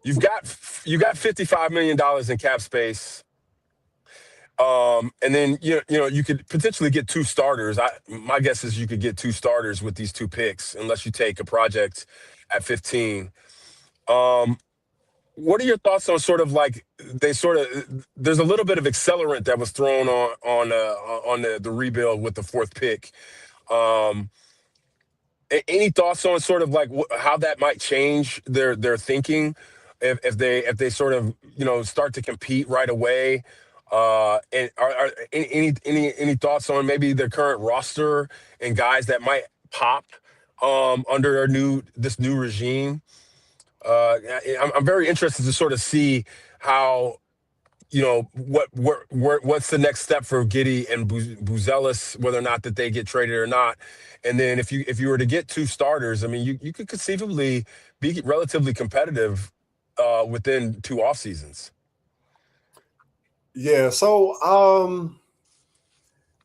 You got $55 million in cap space. And then you could potentially get 2 starters. My guess is you could get 2 starters with these 2 picks, unless you take a project at 15. What are your thoughts on sort of like there's a little bit of accelerant that was thrown on the rebuild with the 4th pick. Any thoughts on sort of like how that might change their thinking if they sort of start to compete right away? And are any thoughts on maybe the current roster and guys that might pop under this new regime? I'm very interested to sort of see how what's the next step for Giddey and Buzelis, whether or not that they get traded or not. And then if you were to get 2 starters, I mean, you could conceivably be relatively competitive within 2 off seasons. Yeah, so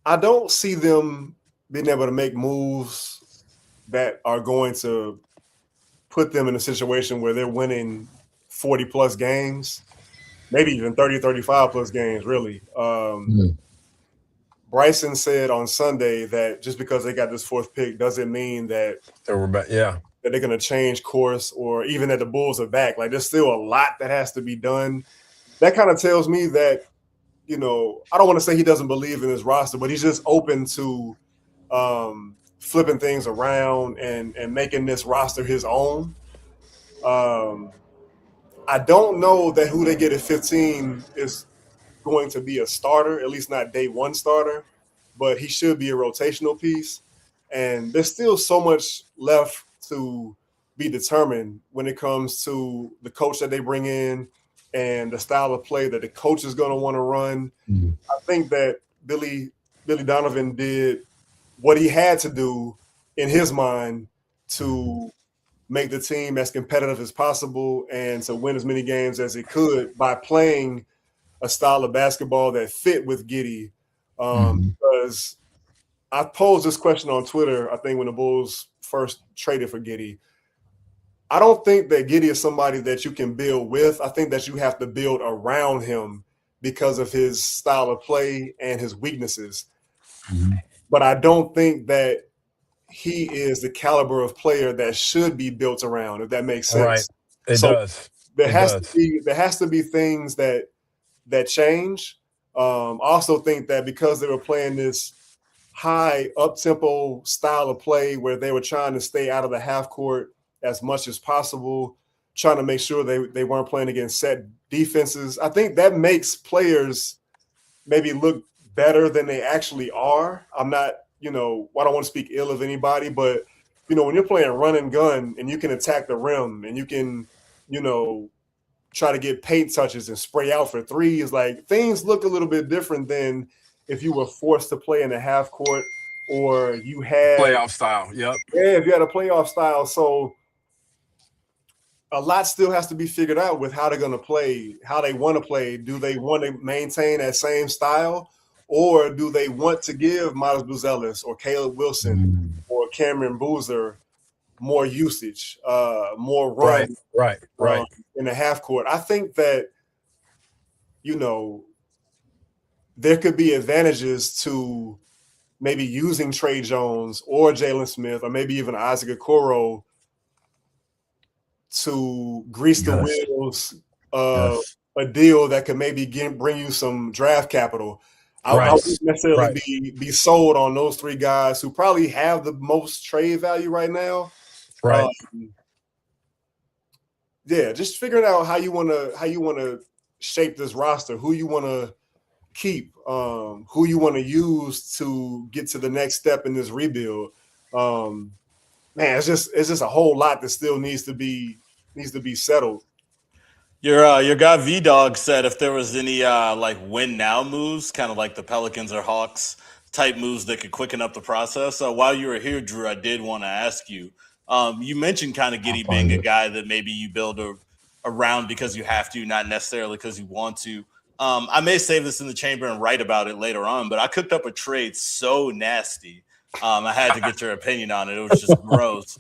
I don't see them being able to make moves that are going to put them in a situation where they're winning 40-plus games, maybe even 30, 35-plus games, really. Bryson said on Sunday that just because they got this 4th pick doesn't mean that that they're going to change course, or even that the Bulls are back. Like, there's still a lot that has to be done. That kind of tells me that, I don't want to say he doesn't believe in his roster, but he's just open to flipping things around and making this roster his own. I don't know that who they get at 15 is going to be a starter, at least not day 1 starter, but he should be a rotational piece. And there's still so much left to be determined when it comes to the coach that they bring in and the style of play that the coach is going to want to run. I think that Billy Donovan did what he had to do in his mind to make the team as competitive as possible and to win as many games as it could by playing a style of basketball that fit with Giddey. Because I posed this question on Twitter, I think when the Bulls first traded for Giddey. I don't think that Giddey is somebody that you can build with. I think that you have to build around him because of his style of play and his weaknesses. But I don't think that he is the caliber of player that should be built around, if that makes sense. Right. It does. There has to be things that change. I also think that because they were playing this high up-tempo style of play where they were trying to stay out of the half court as much as possible, trying to make sure they weren't playing against set defenses, I think that makes players maybe look better than they actually are. I'm not, I don't want to speak ill of anybody, but, when you're playing run and gun and you can attack the rim and you can, try to get paint touches and spray out for threes, like things look a little bit different than if you were forced to play in the half court or you had playoff style. Yep. Yeah, if you had a playoff style. So a lot still has to be figured out with how they're going to play, how they want to play. Do they want to maintain that same style, or do they want to give Miles Buzelis or Caleb Wilson or Cameron Boozer more usage, more run right. in the half court? I think that, there could be advantages to maybe using Trey Jones or Jalen Smith or maybe even Isaac Okoro to grease the wheels of a deal that could maybe bring you some draft capital. I wouldn't necessarily be sold on those three guys who probably have the most trade value right now. Right. Yeah, just figuring out how you want to shape this roster, who you want to keep, who you want to use to get to the next step in this rebuild. Man, it's just a whole lot that still needs to be settled. Your guy V Dog said if there was any like win now moves, kind of like the Pelicans or Hawks type moves that could quicken up the process. So while you were here, Drew, I did want to ask you. You mentioned kind of Giddey being a guy that maybe you build around because you have to, not necessarily because you want to. I may save this in the chamber and write about it later on, but I cooked up a trade so nasty. I had to get your opinion on it. It was just gross.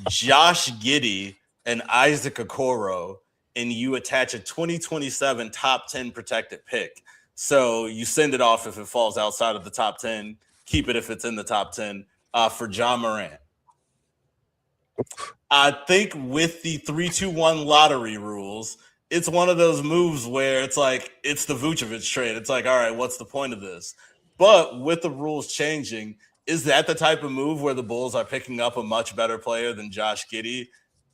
Josh Giddey and Isaac Okoro, and you attach a 2027 top 10 protected pick. So you send it off if it falls outside of the top 10, keep it if it's in the top 10 for John Morant. I think with the 3-2-1 lottery rules, it's one of those moves where it's like, it's the Vucevic trade. It's like, all right, what's the point of this? But with the rules changing, is that the type of move where the Bulls are picking up a much better player than Josh Giddey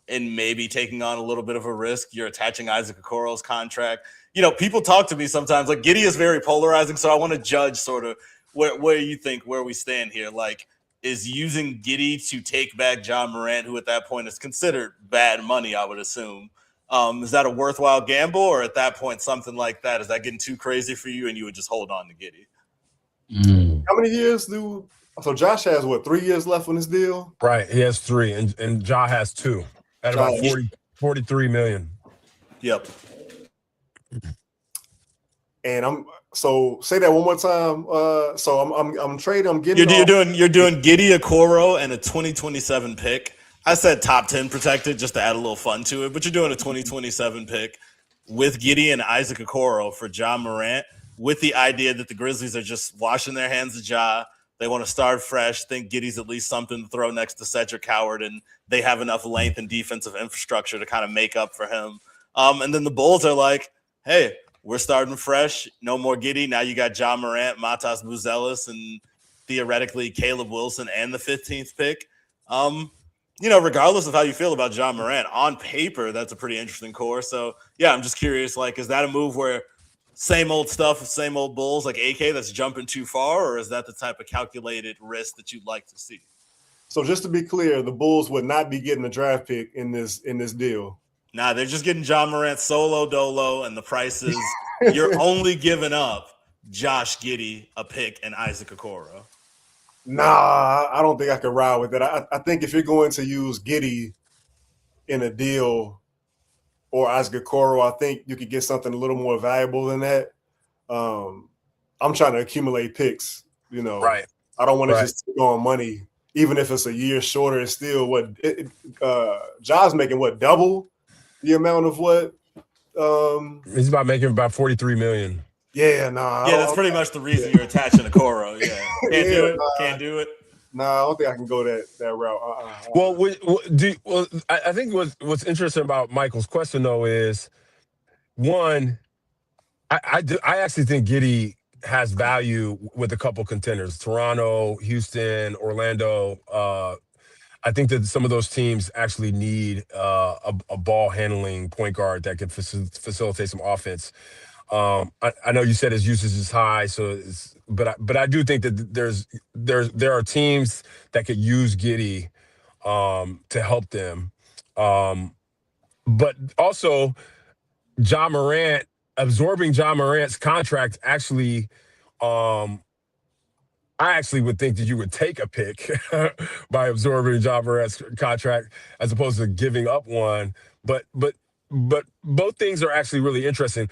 and maybe taking on a little bit of a risk? You're attaching Isaac Okoro's contract. You know, people talk to me sometimes, like Giddey is very polarizing, so I want to judge sort of where you think where we stand here. Like, is using Giddey to take back John Morant, who at that point is considered bad money, I would assume. Is that a worthwhile gamble, or at that point something like that, is that getting too crazy for you and you would just hold on to Giddey? How many years so Josh has 3 years left on his deal? Right, he has 3, and Ja has 2 at about 43 million. Yep. And say that one more time. So I'm trading. I'm getting. You're doing Giddey, Okoro, and a 2027 pick. I said top 10 protected just to add a little fun to it, but you're doing a 2027 pick with Giddey and Isaac Okoro for John Morant, with the idea that the Grizzlies are just washing their hands of Ja. They want to start fresh, think Giddey's at least something to throw next to Cedric Howard, and they have enough length and defensive infrastructure to kind of make up for him. And then the Bulls are like, hey, we're starting fresh. No more Giddey. Now you got John Morant, Matas Buzelis, and theoretically Caleb Wilson and the 15th pick. You know, regardless of how you feel about John Morant, on paper, that's a pretty interesting core. So, yeah, I'm just curious, like, is that a move where same old stuff, same old Bulls, like AK, that's jumping too far, or is that the type of calculated risk that you'd like to see? So just to be clear, the Bulls would not be getting a draft pick in this deal. Nah, they're just getting John Morant solo dolo, and the price is you're only giving up Josh Giddey, a pick, and Isaac Okoro. Nah, I don't think I could ride with that. I think if you're going to use Giddey in a deal or Isaac Okoro, I think you could get something a little more valuable than that. I'm trying to accumulate picks, you know. Right. I don't want to just take on money, even if it's a year shorter. It's still Ja's making double the amount of what? He's making about 43 million. Yeah, nah. Yeah, that's pretty much the reason you're attaching Okoro. Yeah, can't do it. Nah, I don't think I can go that route. I think what's interesting about Michael's question though is, one, I actually think Giddey has value with a couple contenders: Toronto, Houston, Orlando. I think that some of those teams actually need a ball handling point guard that can facilitate some offense. I know you said his usage is high, but I do think that there are teams that could use Giddey to help them. But also, absorbing John Morant's contract actually, I actually would think that you would take a pick by absorbing John Morant's contract as opposed to giving up one. But both things are actually really interesting.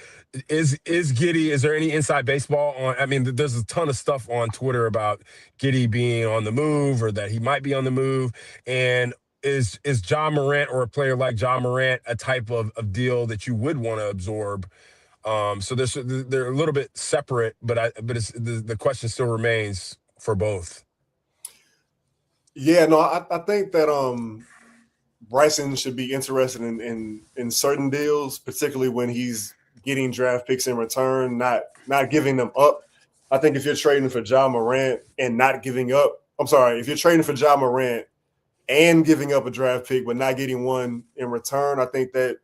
Is there any inside baseball on? I mean, there's a ton of stuff on Twitter about Giddey being on the move or that he might be on the move. And is John Morant or a player like John Morant a type of deal that you would want to absorb? So they're a little bit separate, but the question still remains for both. Yeah, no, I think that Bryson should be interested in certain deals, particularly when he's getting draft picks in return, not giving them up. I think if you're trading for Ja Morant and not giving up, if you're trading for Ja Morant and giving up a draft pick but not getting one in return, I think that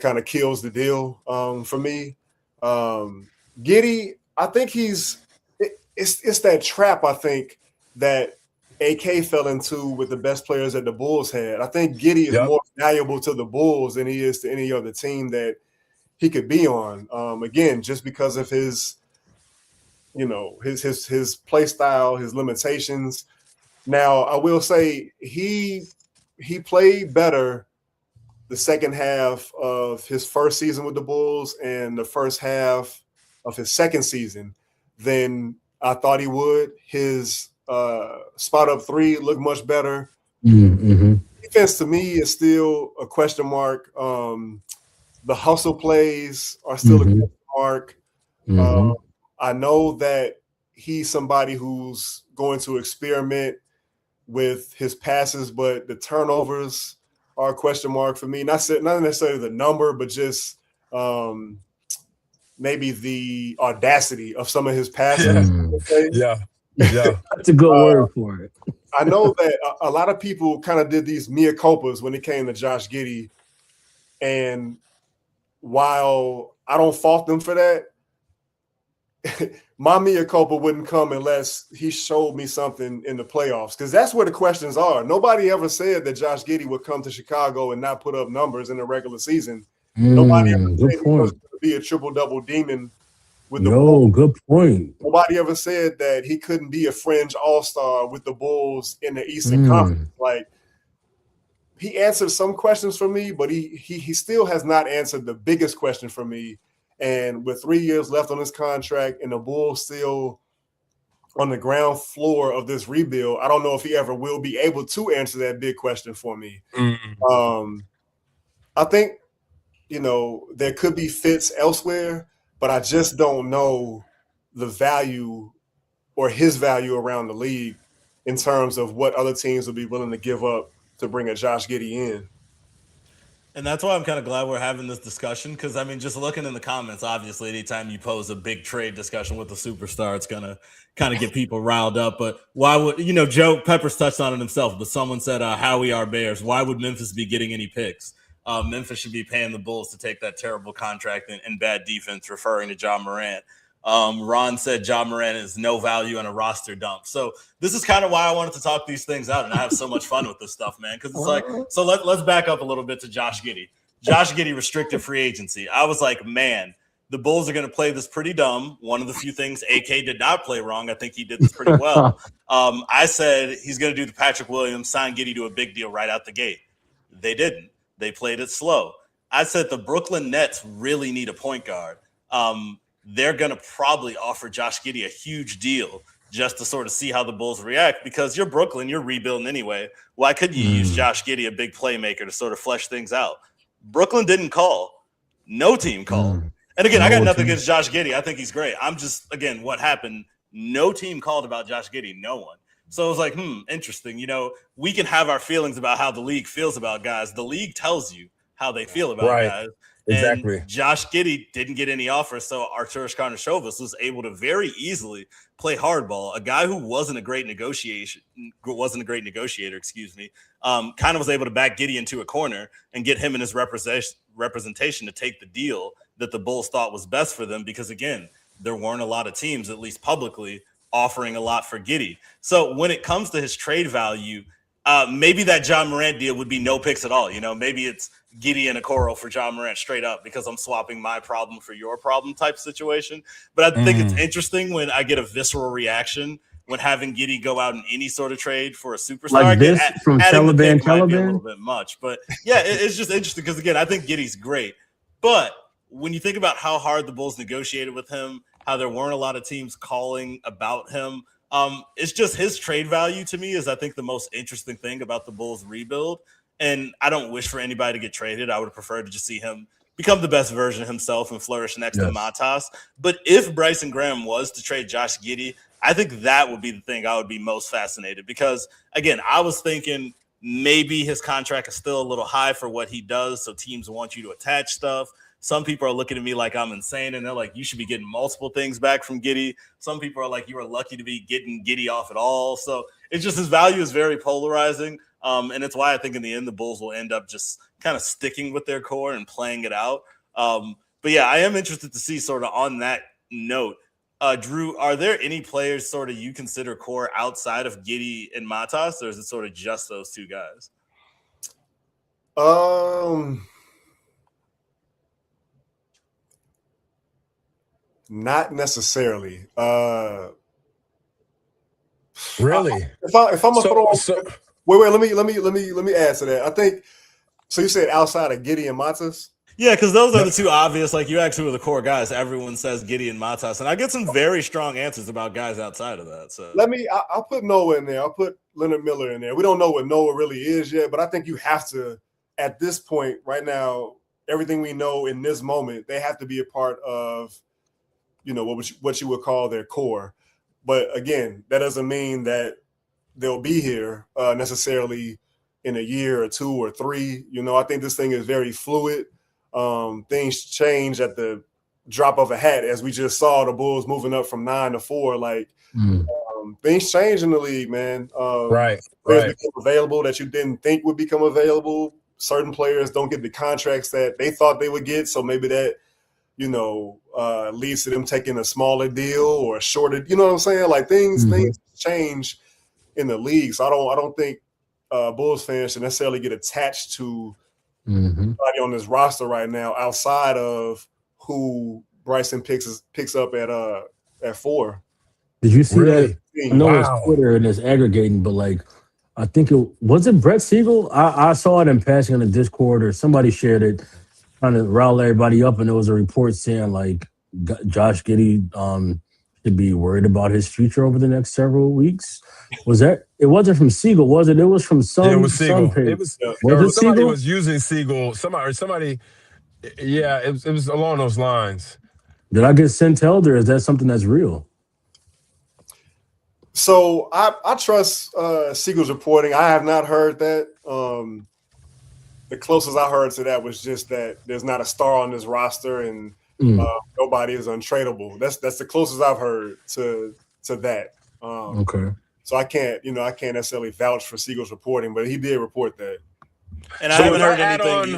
kind of kills the deal for me. Giddey, I think it's that trap, I think, that AK fell into with the best players that the Bulls had. I think Giddey is more valuable to the Bulls than he is to any other team that he could be on. Again, just because of his play style, his limitations. Now, I will say he played better the second half of his first season with the Bulls and the first half of his second season than I thought he would. His spot up three looked much better. Mm-hmm. Defense to me is still a question mark. The hustle plays are still a question mark. Mm-hmm. I know that he's somebody who's going to experiment with his passes, but the turnovers are a question mark for me. Not necessarily the number, but just maybe the audacity of some of his passes. Yeah. That's a good word for it. I know that a lot of people kind of did these mea culpas when it came to Josh Giddey. And while I don't fault them for that, my mea culpa wouldn't come unless he showed me something in the playoffs, because that's where the questions are. Nobody ever said that Josh Giddey would come to Chicago and not put up numbers in the regular season. Nobody ever said he was going to be a triple-double demon with the Bulls. Good point. Nobody ever said that he couldn't be a fringe all-star with the Bulls in the Eastern Conference. Like, he answered some questions for me, but he still has not answered the biggest question for me. And with 3 years left on his contract and the Bulls still on the ground floor of this rebuild, I don't know if he ever will be able to answer that big question for me. I think, there could be fits elsewhere, but I just don't know the value or his value around the league in terms of what other teams would be willing to give up to bring a Josh Giddey in. And that's why I'm kind of glad we're having this discussion, because, I mean, just looking in the comments, obviously, anytime you pose a big trade discussion with a superstar, it's going to kind of get people riled up. But why would, Joe Peppers touched on it himself, but someone said, how we are Bears. Why would Memphis be getting any picks? Memphis should be paying the Bulls to take that terrible contract and bad defense, referring to Ja Morant. Ron said Ja Morant is no value and a roster dump. So this is kind of why I wanted to talk these things out, and I have so much fun with this stuff, man. Because it's like, so let's back up a little bit to Josh Giddey. Josh Giddey, restricted free agency. I was like, man, the Bulls are going to play this pretty dumb. One of the few things AK did not play wrong. I think he did this pretty well. I said he's going to do the Patrick Williams, sign Giddey to a big deal right out the gate. They didn't. They played it slow. I said the Brooklyn Nets really need a point guard. They're going to probably offer Josh Giddey a huge deal just to sort of see how the Bulls react, because you're Brooklyn, you're rebuilding anyway. Why couldn't you use Josh Giddey, a big playmaker, to sort of flesh things out? Brooklyn didn't call. No team called. And again, I got nothing against Josh Giddey. I think he's great. I'm just, again, what happened? No team called about Josh Giddey. No one. So it was like, interesting. We can have our feelings about how the league feels about guys. The league tells you how they feel about guys. Exactly. And Josh Giddey didn't get any offers, so Arturas Karnisovas was able to very easily play hardball. A guy who wasn't a great negotiator, kind of was able to back Giddey into a corner and get him and his representation to take the deal that the Bulls thought was best for them, because, again, there weren't a lot of teams, at least publicly, offering a lot for Giddey. So when it comes to his trade value, maybe that Ja Morant deal would be no picks at all. Maybe it's Giddey and Okoro for Ja Morant straight up, because I'm swapping my problem for your problem type situation. But I think it's interesting when I get a visceral reaction when having Giddey go out in any sort of trade for a superstar. Like this from Taliban. Might be a little bit much, but yeah, it's just interesting because, again, I think Giddey's great. But when you think about how hard the Bulls negotiated with him, how there weren't a lot of teams calling about him, it's just his trade value to me is, I think, the most interesting thing about the Bulls rebuild. And I don't wish for anybody to get traded. I would prefer to just see him become the best version of himself and flourish next to Matas. But if Bryson Graham was to trade Josh Giddey, I think that would be the thing I would be most fascinated, because, again, I was thinking maybe his contract is still a little high for what he does, so teams want you to attach stuff. Some people are looking at me like I'm insane, and they're like, you should be getting multiple things back from Giddey. Some people are like, you are lucky to be getting Giddey off at all. So it's just his value is very polarizing. And it's why I think in the end, the Bulls will end up just kind of sticking with their core and playing it out. But yeah, I am interested to see sort of on that note, Drew, are there any players sort of you consider core outside of Giddey and Matas, or is it sort of just those two guys? Not necessarily. Really? If I'm gonna throw wait, let me add to that. I think so. You said outside of Giddey and Matas. Yeah, because those are the two obvious. Like you ask who are the core guys, everyone says Giddey and Matas, and I get some very strong answers about guys outside of that. So I'll put Noah in there. I'll put Leonard Miller in there. We don't know what Noah really is yet, but I think you have to, at this point right now, everything we know in this moment, they have to be a part of, what you would call their core. But again, that doesn't mean that they'll be here necessarily in a year or 2 or 3. I think this thing is very fluid. Things change at the drop of a hat, as we just saw the Bulls moving up from 9 to 4. Things change in the league, man. Right. Players become available that you didn't think would become available. Certain players don't get the contracts that they thought they would get, so maybe that leads to them taking a smaller deal or a shorter. You know what I'm saying? Like things change in the league. So I don't think Bulls fans should necessarily get attached to somebody on this roster right now outside of who Bryson picks up at 4. Did you see Really? that? I know it's Twitter and it's aggregating, but I think it was Brett Siegel. I saw it in passing on the Discord, or somebody shared it, trying to rile everybody up, and there was a report saying Josh Giddey should be worried about his future over the next several weeks. Was that? It wasn't from Siegel, was it? It was from some. Yeah, it was Siegel. Somebody Siegel? was using Siegel. Somebody. Yeah, it was along those lines. Did I get sent held, or is that something that's real? So I trust Siegel's reporting. I have not heard that. The closest I heard to that was just that there's not a star on this roster and nobody is untradeable. That's the closest I've heard to that. Okay. So I can't necessarily vouch for Siegel's reporting, but he did report that. And I haven't heard anything.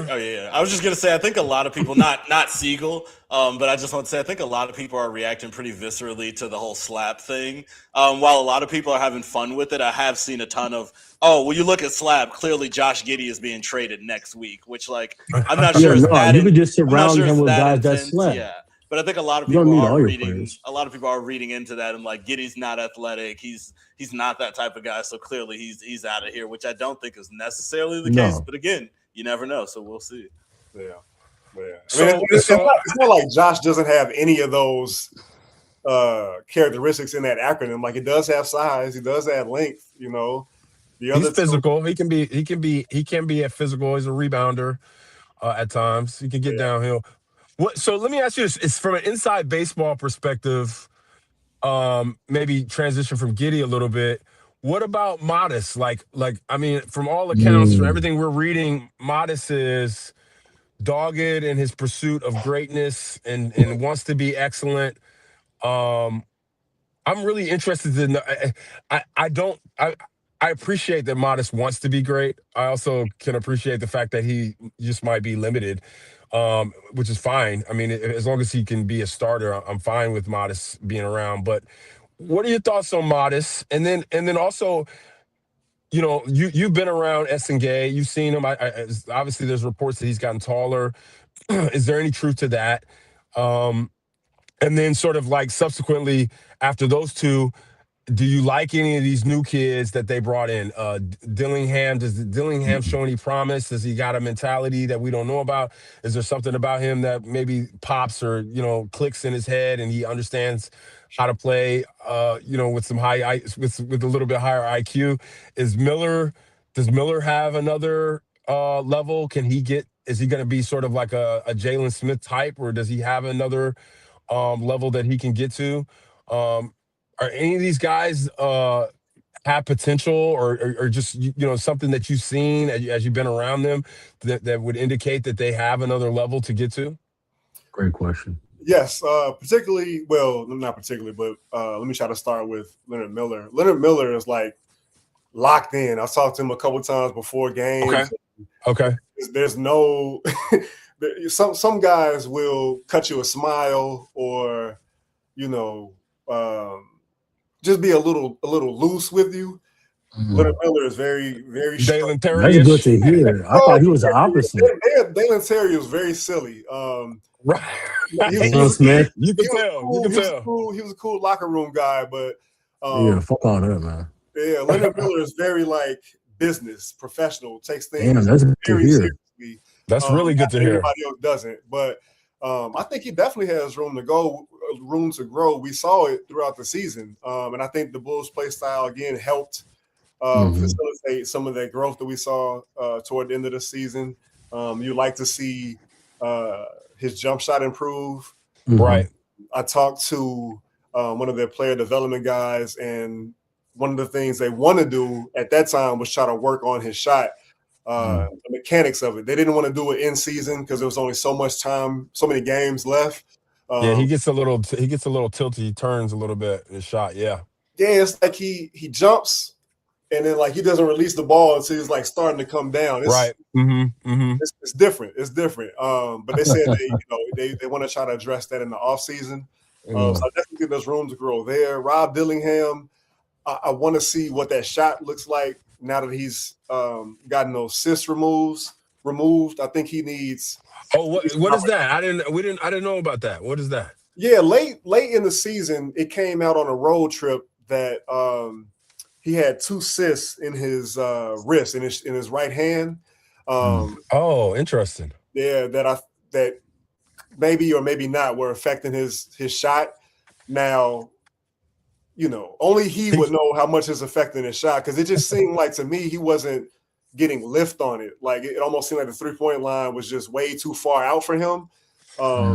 I was just gonna say, I think a lot of people, not Siegel, but I just want to say, I think a lot of people are reacting pretty viscerally to the whole slap thing. While a lot of people are having fun with it, I have seen a ton of, you look at slap. Clearly, Josh Giddey is being traded next week, which I'm not sure. You could just surround him with guys that slap. Yeah. But I think a lot of people are reading into that and Giddey's not athletic. He's not that type of guy. So clearly he's out of here, which I don't think is necessarily the case. But again, you never know. So we'll see. Yeah. It's not like Josh doesn't have any of those characteristics in that acronym. It does have size. He does have length. He's physical. He can be a physical. He's a rebounder at times. He can get downhill. So let me ask you this: it's from an inside baseball perspective, maybe transition from Giddey a little bit. What about Modest? From all accounts, from everything we're reading, Modest is dogged in his pursuit of greatness and wants to be excellent. I'm really interested in. I appreciate that Modest wants to be great. I also can appreciate the fact that he just might be limited. Which is fine. As long as he can be a starter, I'm fine with Modest being around. But what are your thoughts on Modest? And then also, you've been around Gay. You've seen him. Obviously, there's reports that he's gotten taller. Is there any truth to that? And then sort of subsequently after those two, do you like any of these new kids that they brought in? Dillingham, does Dillingham show any promise? Does he got a mentality that we don't know about? Is there something about him that maybe pops or, clicks in his head and he understands how to play, with some with a little bit higher IQ? Does Miller have another level? Is he going to be sort of like a Jalen Smith type, or does he have another level that he can get to? Are any of these guys have potential or just something that you've seen as you've been around them that would indicate that they have another level to get to? Great question. Yes, particularly. Well, not particularly, but let me try to start with Leonard Miller. Leonard Miller is like locked in. I've talked to him a couple times before games. Okay. There's no. Some guys will cut you a smile or, just be a little loose with you. Leonard Miller is very, very Dalen straight. That's good Terry-ish. to hear. I thought he was the opposite. Dalen Terry was very silly. Right. Will Smith. You can tell. He was a cool locker room guy, but Yeah, fuck all that, man. yeah, Leonard Miller is very like business professional. Takes things Damn, that's good to very hear. seriously. That's really good to hear. Everybody else doesn't, but I think he definitely has room to grow. We saw it throughout the season, and I think the Bulls' play style again helped facilitate some of that growth that we saw toward the end of the season. You like to see his jump shot improve. Right. I talked to one of their player development guys, and one of the things they want to do at that time was try to work on his shot, the mechanics of it. They didn't want to do it in season because there was only so much time, so many games left. Yeah, he gets a little tilty. He turns a little bit his shot. Yeah. Yeah, it's like he jumps and then like he doesn't release the ball until he's like starting to come down. Right. It's different. It's different. But they said they want to try to address that in the offseason. So I definitely think there's room to grow there. Rob Dillingham, I want to see what that shot looks like now that he's gotten those cysts removed. I think he needs. Oh, what is that? I didn't know about that. What is that? Yeah, late in the season, it came out on a road trip that he had 2 cysts in his wrist, in his right hand. Oh, interesting. Yeah, that maybe or maybe not were affecting his shot. Now, only he would know how much is affecting his shot, because it just seemed like to me he wasn't getting lift on it. Like it almost seemed like the 3-point line was just way too far out for him.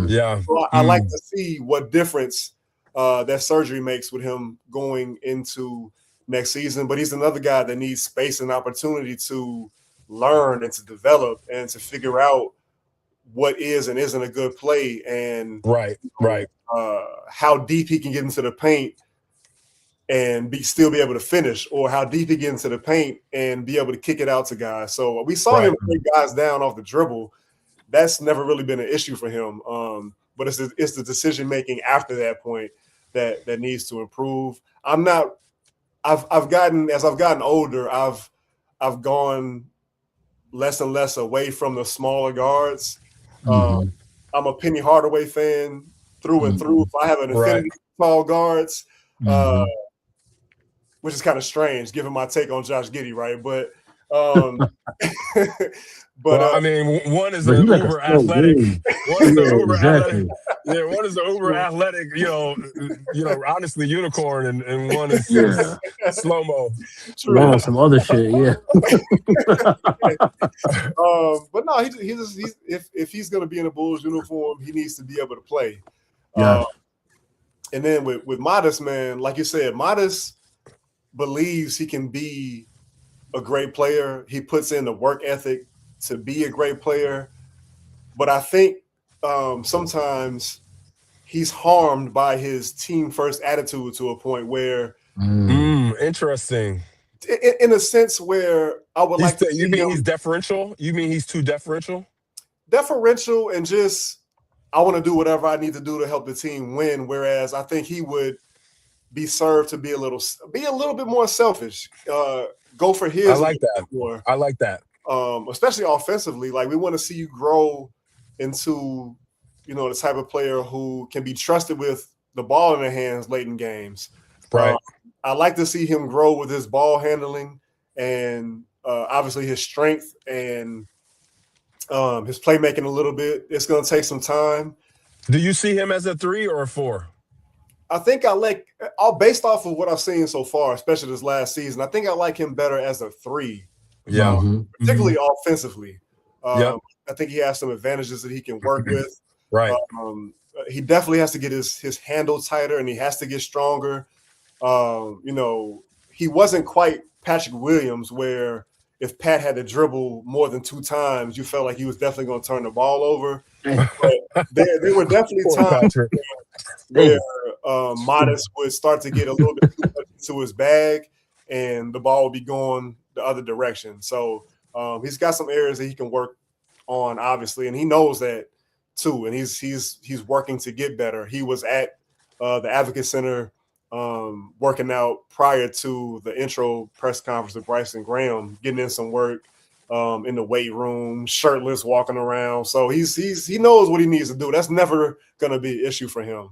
Yeah. So I like to see what difference that surgery makes with him going into next season. But he's another guy that needs space and opportunity to learn and to develop and to figure out what is and isn't a good play, and how deep he can get into the paint and still be able to finish, or how deep he get into the paint and be able to kick it out to guys. So we saw him break guys down off the dribble. That's never really been an issue for him. But it's the decision making after that point that needs to improve. I've gotten older, I've gone less and less away from the smaller guards. I'm a Penny Hardaway fan through and through. If I have an affinity for tall guards, which is kind of strange given my take on Josh Giddey, right? But I mean, one is an uber athletic. One is the uber athletic. Yeah, one is the uber athletic. Honestly, unicorn, and one is slow mo. True. Some other shit, yeah. But no, if he's going to be in a Bulls uniform, he needs to be able to play. Yeah. And then with Modest, man, like you said, Modest believes he can be a great player. He puts in the work ethic to be a great player. But I think sometimes he's harmed by his team first attitude to a point where interesting. In a sense where I would like to. You mean he's deferential? You mean he's too deferential? Deferential and just I want to do whatever I need to do to help the team win. Whereas I think he would be served to be a little bit more selfish. Go for his. I like that. More. I like that. Especially offensively. Like we want to see you grow into, the type of player who can be trusted with the ball in their hands late in games. Right. I like to see him grow with his ball handling and obviously his strength and his playmaking a little bit. It's going to take some time. Do you see him as a 3 or a 4? I think based off of what I've seen so far, especially this last season, I think I like him better as a 3. Yeah. Particularly offensively. I think he has some advantages that he can work with. Right. He definitely has to get his handle tighter and he has to get stronger. He wasn't quite Patrick Williams where if Pat had to dribble more than 2 times, you felt like he was definitely going to turn the ball over. But there were definitely Poor times Patrick. where Modest would start to get a little bit too much into his bag, and the ball would be going the other direction. So he's got some areas that he can work on, obviously, and he knows that too. And he's working to get better. He was at the Advocate Center working out prior to the intro press conference with Bryson Graham, getting in some work in the weight room, shirtless, walking around. So he knows what he needs to do. That's never going to be an issue for him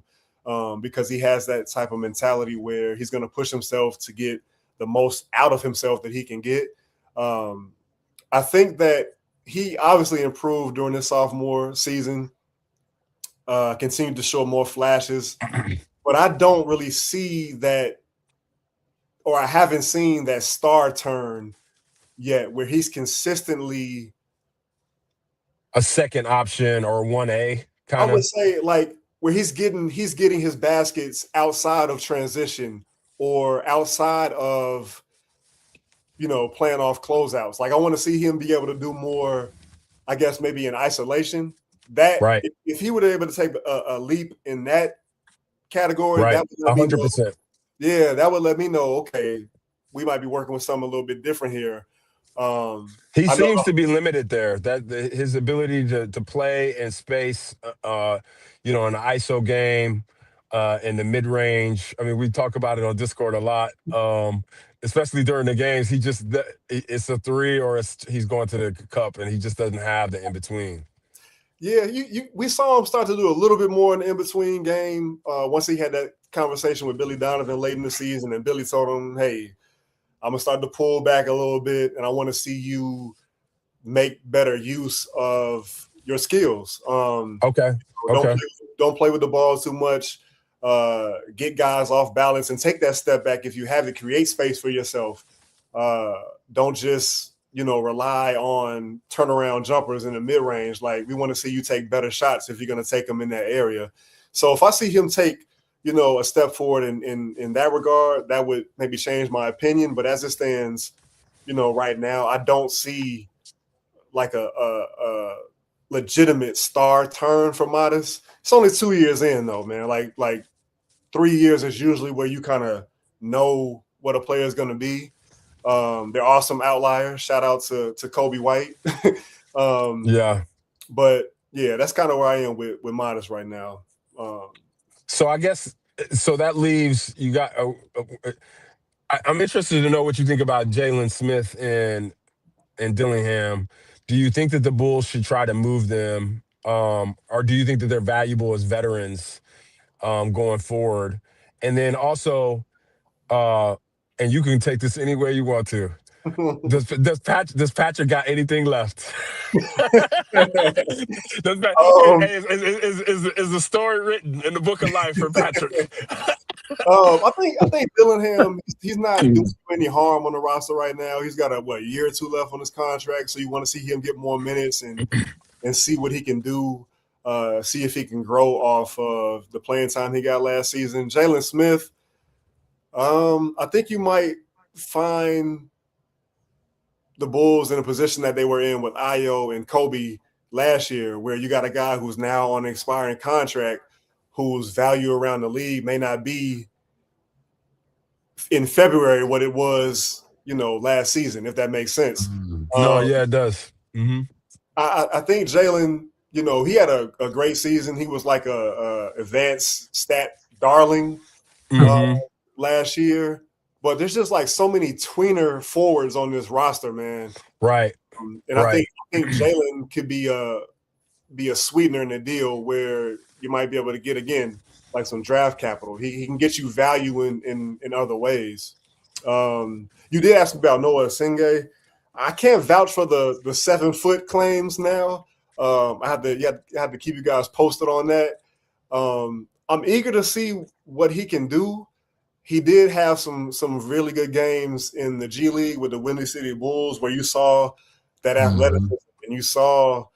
because he has that type of mentality where he's going to push himself to get the most out of himself that he can get. I think that he obviously improved during his sophomore season, continued to show more flashes, but I don't really see that, or I haven't seen that star turn yet where he's consistently a second option or 1A kind I would of. say like where he's getting his baskets outside of transition or outside of playing off closeouts. Like I want to see him be able to do more, I guess maybe in isolation. That Right. if he were able to take a leap in that category, Right. that would let me know, 100%. yeah, that would let me know, okay, we might be working with something a little bit different here. He seems to be limited there. His ability to play in space, in an ISO game, in the mid range. I mean, we talk about it on Discord a lot, especially during the games. It's a three or he's going to the cup, and he just doesn't have the in between. Yeah, we saw him start to do a little bit more in the in between game once he had that conversation with Billy Donovan late in the season, and Billy told him, "Hey, I'm gonna start to pull back a little bit, and I want to see you make better use of your skills. Okay. Don't play with the ball too much. Get guys off balance and take that step back if you have it. Create space for yourself. Don't just rely on turnaround jumpers in the mid range. Like we want to see you take better shots if you're going to take them in that area. So if I see him take a step forward in that regard, that would maybe change my opinion. But as it stands, right now, I don't see like a legitimate star turn for Modest. It's only 2 years in though, man. Like 3 years is usually where you kind of know what a player is going to be. There are some outliers. Shout out to Kobe White. Yeah. But yeah, that's kind of where I am with Modest right now. So I guess that leaves you got. I'm interested to know what you think about Jalen Smith and Dillingham. Do you think that the Bulls should try to move them, or do you think that they're valuable as veterans going forward? And then also, and you can take this anywhere you want to. Does Patrick got anything left? Is the story written in the book of life for Patrick? I think Dillingham, he's not doing any harm on the roster right now. He's got a year or two left on his contract, so you want to see him get more minutes and see what he can do. See if he can grow off of the playing time he got last season. Jalen Smith, I think you might find the Bulls in a position that they were in with Ayo and Kobe last year, where you got a guy who's now on an expiring contract, whose value around the league may not be in February what it was, last season, if that makes sense. No, yeah, it does. Mm-hmm. I think Jalen, he had a great season. He was like a advanced stat darling last year. But there's just like so many tweener forwards on this roster, man. Right. And I think Jalen could be a sweetener in the deal where you might be able to get, again, like some draft capital. He can get you value in other ways. You did ask me about Noah Singh. I can't vouch for the 7-foot claims now. I have to keep you guys posted on that. I'm eager to see what he can do. He did have some really good games in the G League with the Windy City Bulls, where you saw that athleticism and you saw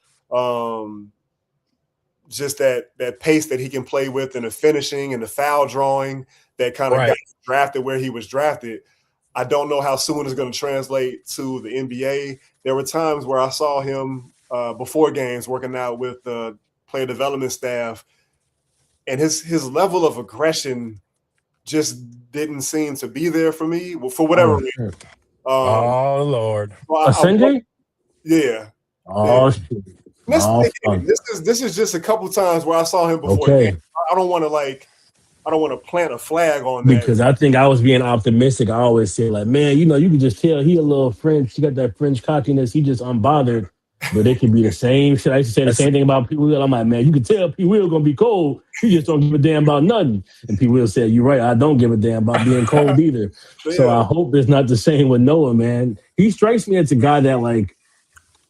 just that pace that he can play with, and the finishing and the foul drawing that kind of got drafted where he was drafted. I don't know how soon it's going to translate to the NBA. There were times where I saw him before games working out with player development staff, and his level of aggression just didn't seem to be there for me for whatever reason. Oh Lord, Asenge? Yeah. Oh shit. This is just a couple times where I saw him before. Okay. I don't want to plant a flag on that because I think I was being optimistic. I always say like, man, you can just tell he a little French. He got that French cockiness. He just unbothered. But it could be the same shit. I used to say the same thing about P. Will. I'm like, man, you can tell P. Will gonna be cold. He just don't give a damn about nothing. And P. Will said, you're right. I don't give a damn about being cold either. So I hope it's not the same with Noah, man. He strikes me as a guy that like,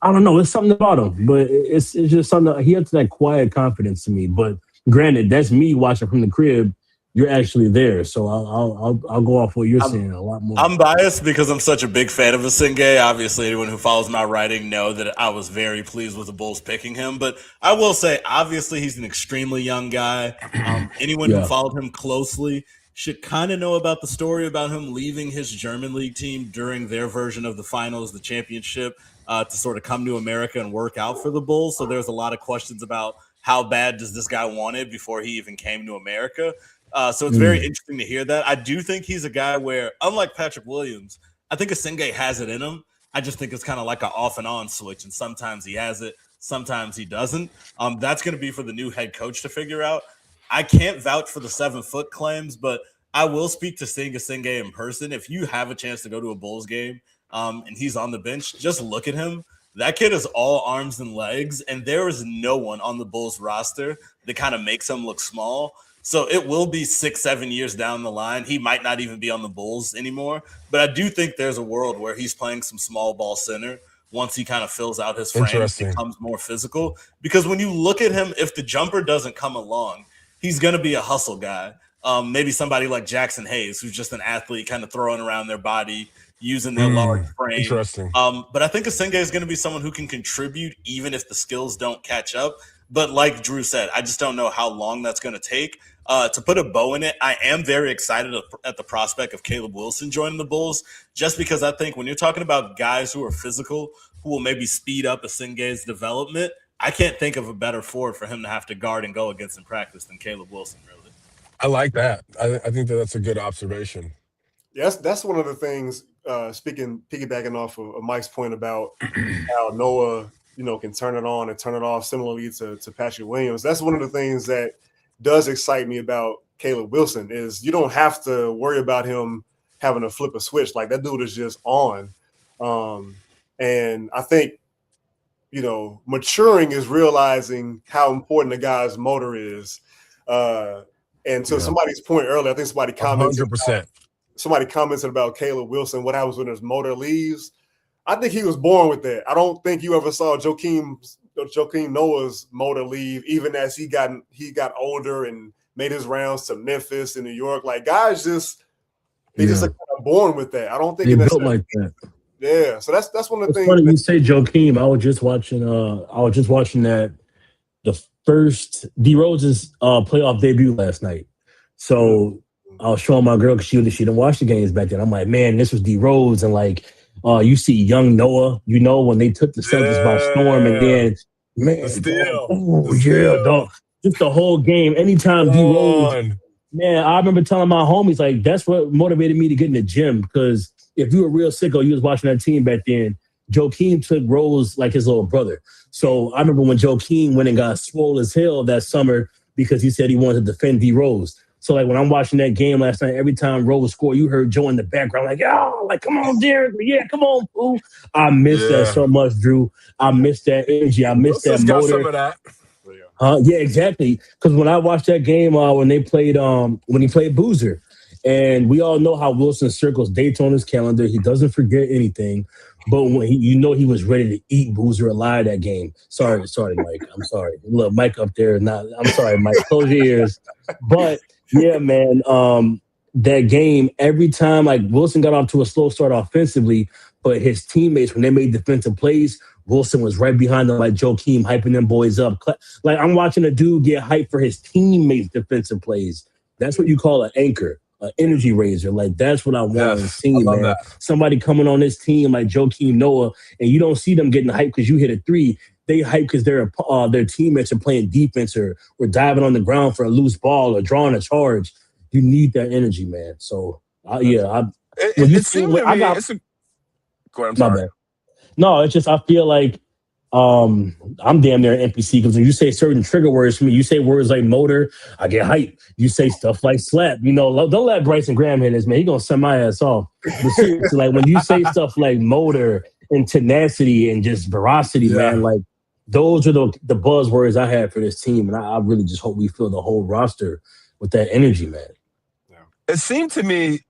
I don't know, it's something about him, but it's just something. He has that quiet confidence to me. But granted, that's me watching from the crib. You're actually there, so I'll go off what you're saying a lot more. I'm biased because I'm such a big fan of Asenge. Obviously, anyone who follows my writing know that I was very pleased with the Bulls picking him. But I will say, obviously, he's an extremely young guy. Anyone who followed him closely should kind of know about the story about him leaving his German league team during their version of the finals, the championship, to sort of come to America and work out for the Bulls. So there's a lot of questions about how bad does this guy want it before he even came to America. So it's very interesting to hear that. I do think he's a guy where, unlike Patrick Williams, I think Asenge has it in him. I just think it's kind of like an off and on switch, and sometimes he has it, sometimes he doesn't. That's going to be for the new head coach to figure out. I can't vouch for the 7-foot claims, but I will speak to seeing Asenge in person. If you have a chance to go to a Bulls game and he's on the bench, just look at him. That kid is all arms and legs, and there is no one on the Bulls roster that kind of makes him look small. So it will be 6-7 years down the line. He might not even be on the Bulls anymore. But I do think there's a world where he's playing some small ball center once he kind of fills out his frame, becomes more physical. Because when you look at him, if the jumper doesn't come along, he's going to be a hustle guy. Maybe somebody like Jackson Hayes, who's just an athlete kind of throwing around their body, using their large frame. But I think Asenge is going to be someone who can contribute even if the skills don't catch up. But like Drew said, I just don't know how long that's going to take. To put a bow in it, I am very excited at the prospect of Caleb Wilson joining the Bulls, just because I think when you're talking about guys who are physical, who will maybe speed up Asenge's development, I can't think of a better forward for him to have to guard and go against in practice than Caleb Wilson, really. I like that. I think that's a good observation. Yes, that's one of the things, piggybacking off of Mike's point about how Noah can turn it on and turn it off similarly to Patrick Williams. That's one of the things that does excite me about Caleb Wilson is you don't have to worry about him having to flip a switch. Like that dude is just on. And I think, maturing is realizing how important a guy's motor is. And to somebody's point earlier, I think somebody commented 100%. Somebody commented about Caleb Wilson, what happens when his motor leaves. I think he was born with that. I don't think you ever saw Joakim Noah's motor leave, even as he got older and made his rounds to Memphis and New York. Like guys just kind of born with that. I don't think they built like that. Yeah, so that's one of the things. Funny you say Joakim. I was just watching that the first D Rose's playoff debut last night. So I was showing my girl because she didn't watch the games back then. I'm like, man, this was D Rose, and like you see young Noah, when they took the Celtics by storm, and then dog, just the whole game. Anytime D Rose, man, I remember telling my homies like that's what motivated me to get in the gym because if you were real sicko, you was watching that team back then. Joakim took Rose like his little brother. So I remember when Joakim went and got swole as hell that summer because he said he wanted to defend D Rose. So like when I'm watching that game last night, every time Rose scored, you heard Joe in the background like, "Oh, like come on, Derek, yeah, come on, fool." I miss that so much, Drew. I miss that energy. I miss that motor. Got some of that. Yeah, exactly. Because when I watched that game, when they played, when he played Boozer, and we all know how Wilson circles dates on his calendar. He doesn't forget anything. But when he was ready to eat Boozer alive that game. Sorry, Mike. I'm sorry. Look, Mike up there. I'm sorry, Mike. Close your ears. But yeah, man. That game, every time like Wilson got off to a slow start offensively, but his teammates when they made defensive plays, Wilson was right behind them like Joakim, hyping them boys up. Like I'm watching a dude get hyped for his teammates' defensive plays. That's what you call an anchor. An energy raiser. Like that's what I want to see, man. That. Somebody coming on this team like Joakim Noah, and you don't see them getting hyped because you hit a three. they hype because their teammates are playing defense or diving on the ground for a loose ball or drawing a charge. You need that energy, man. So when you It seemed to I me. got Go ahead, I'm my sorry. bad. No, it's just I feel like I'm damn near an NPC because when you say certain trigger words for me, you say words like motor, I get hype. You say stuff like slap. Don't let Bryson Graham hit this, man. He gonna send my ass off. But seriously, like when you say stuff like motor and tenacity and just veracity, man, like those are the buzzwords I had for this team, and I really just hope we fill the whole roster with that energy, man. It seemed to me,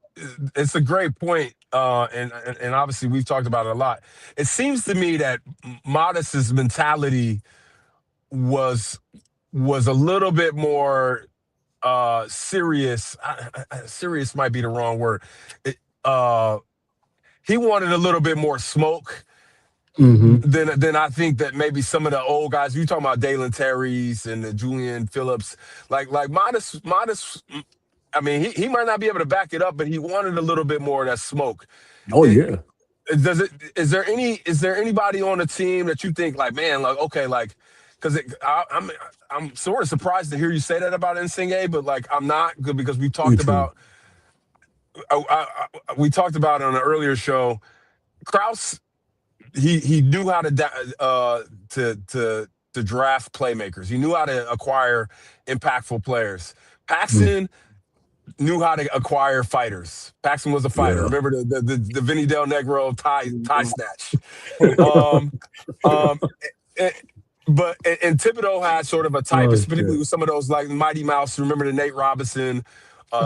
it's a great point, and obviously we've talked about it a lot. It seems to me that Modest's mentality was a little bit more serious. Serious might be the wrong word. He wanted a little bit more smoke than I think that maybe some of the old guys. You talking about Dalen Terry's and the Julian Phillips, like Modest. I mean, he might not be able to back it up, but he wanted a little bit more of that smoke. Oh yeah. Is there anybody on the team that you think like, man, like, okay, like, because I'm sort of surprised to hear you say that about Insigne, but like I'm not good because we talked about on an earlier show, Krause. He knew how to draft playmakers. He knew how to acquire impactful players. Paxson knew how to acquire fighters. Paxson was a fighter. Yeah. Remember the Vinny Del Negro tie snatch. But Thibodeau had sort of a type, particularly with some of those like Mighty Mouse. Remember the Nate Robinson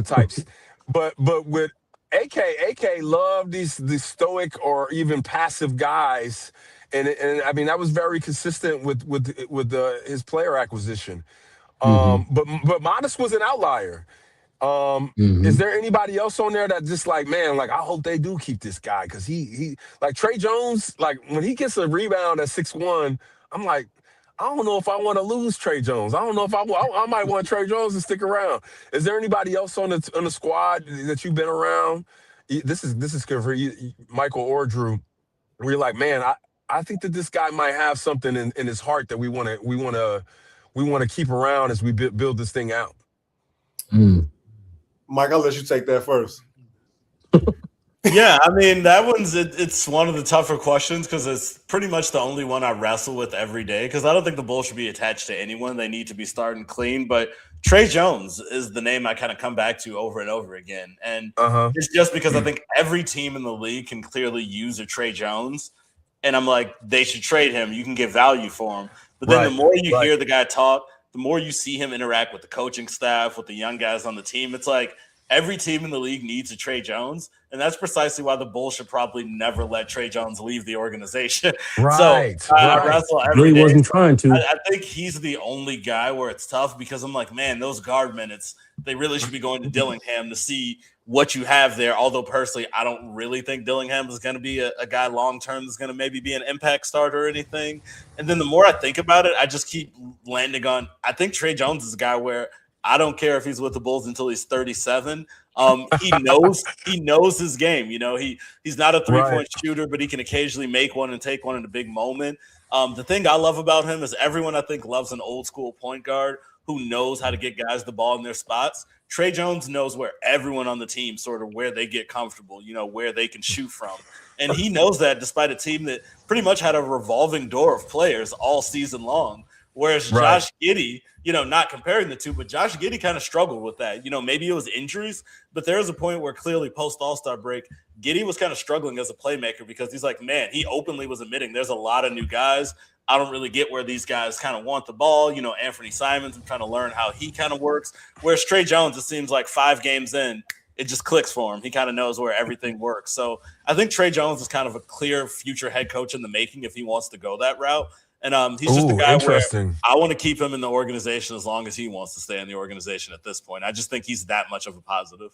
types. But with AK loved these stoic or even passive guys, and I mean that was very consistent with his player acquisition. But Modest was an outlier. Is there anybody else on there that just like, man, like I hope they do keep this guy because he like Trey Jones, like when he gets a rebound at 6'1", I'm like, I don't know if I want to lose Trey Jones. I don't know if I might want Trey Jones to stick around. Is there anybody else on the squad that you've been around? This is good for you, Michael or Drew. Where you're like, man, I think that this guy might have something in his heart that we want to keep around as we build this thing out. Mike, I'll let you take that first. Yeah, I mean, that one's it's one of the tougher questions because it's pretty much the only one I wrestle with every day because I don't think the Bulls should be attached to anyone. They need to be starting clean. But Trey Jones is the name I kind of come back to over and over again. And it's just because I think every team in the league can clearly use a Trey Jones. And I'm like, they should trade him. You can get value for him. But then the more you hear the guy talk, the more you see him interact with the coaching staff, with the young guys on the team, it's like every team in the league needs a Trey Jones. And that's precisely why the Bulls should probably never let Trey Jones leave the organization. I wrestle every day. Wasn't trying to. I think he's the only guy where it's tough because I'm like, man, those guard minutes, they really should be going to Dillingham to see what you have there. Although personally, I don't really think Dillingham is going to be a guy long-term that's going to maybe be an impact starter or anything. And then the more I think about it, I just keep landing on, I think Trey Jones is a guy where I don't care if he's with the Bulls until he's 37. He knows his game. You know, he's not a three-point shooter, but he can occasionally make one and take one in a big moment. The thing I love about him is everyone I think loves an old school point guard who knows how to get guys the ball in their spots. Trey Jones knows where everyone on the team sort of where they get comfortable, you know, where they can shoot from. And he knows that despite a team that pretty much had a revolving door of players all season long. Whereas Josh Giddey, you know, not comparing the two, but Josh Giddey kind of struggled with that. You know, maybe it was injuries, but there was a point where clearly post All-Star break, Giddey was kind of struggling as a playmaker because he's like, man, he openly was admitting there's a lot of new guys. I don't really get where these guys kind of want the ball. You know, Anthony Simons, I'm trying to learn how he kind of works. Whereas Trey Jones, it seems like 5 games in, it just clicks for him. He kind of knows where everything works. So I think Trey Jones is kind of a clear future head coach in the making if he wants to go that route. And he's just a guy where I want to keep him in the organization as long as he wants to stay in the organization at this point. I just think he's that much of a positive.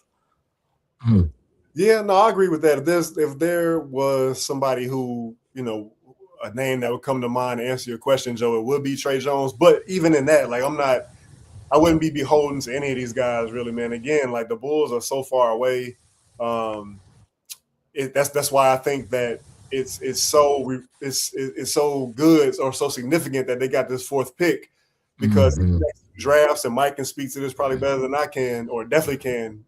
Yeah, no, I agree with that. If there was somebody who, you know, a name that would come to mind to answer your question, Joe, it would be Trey Jones. But even in that, like I wouldn't be beholden to any of these guys, really, man. Again, like the Bulls are so far away. That's why I think that it's so good or so significant that they got this 4th pick because next drafts, and Mike can speak to this probably better than I can, or definitely can.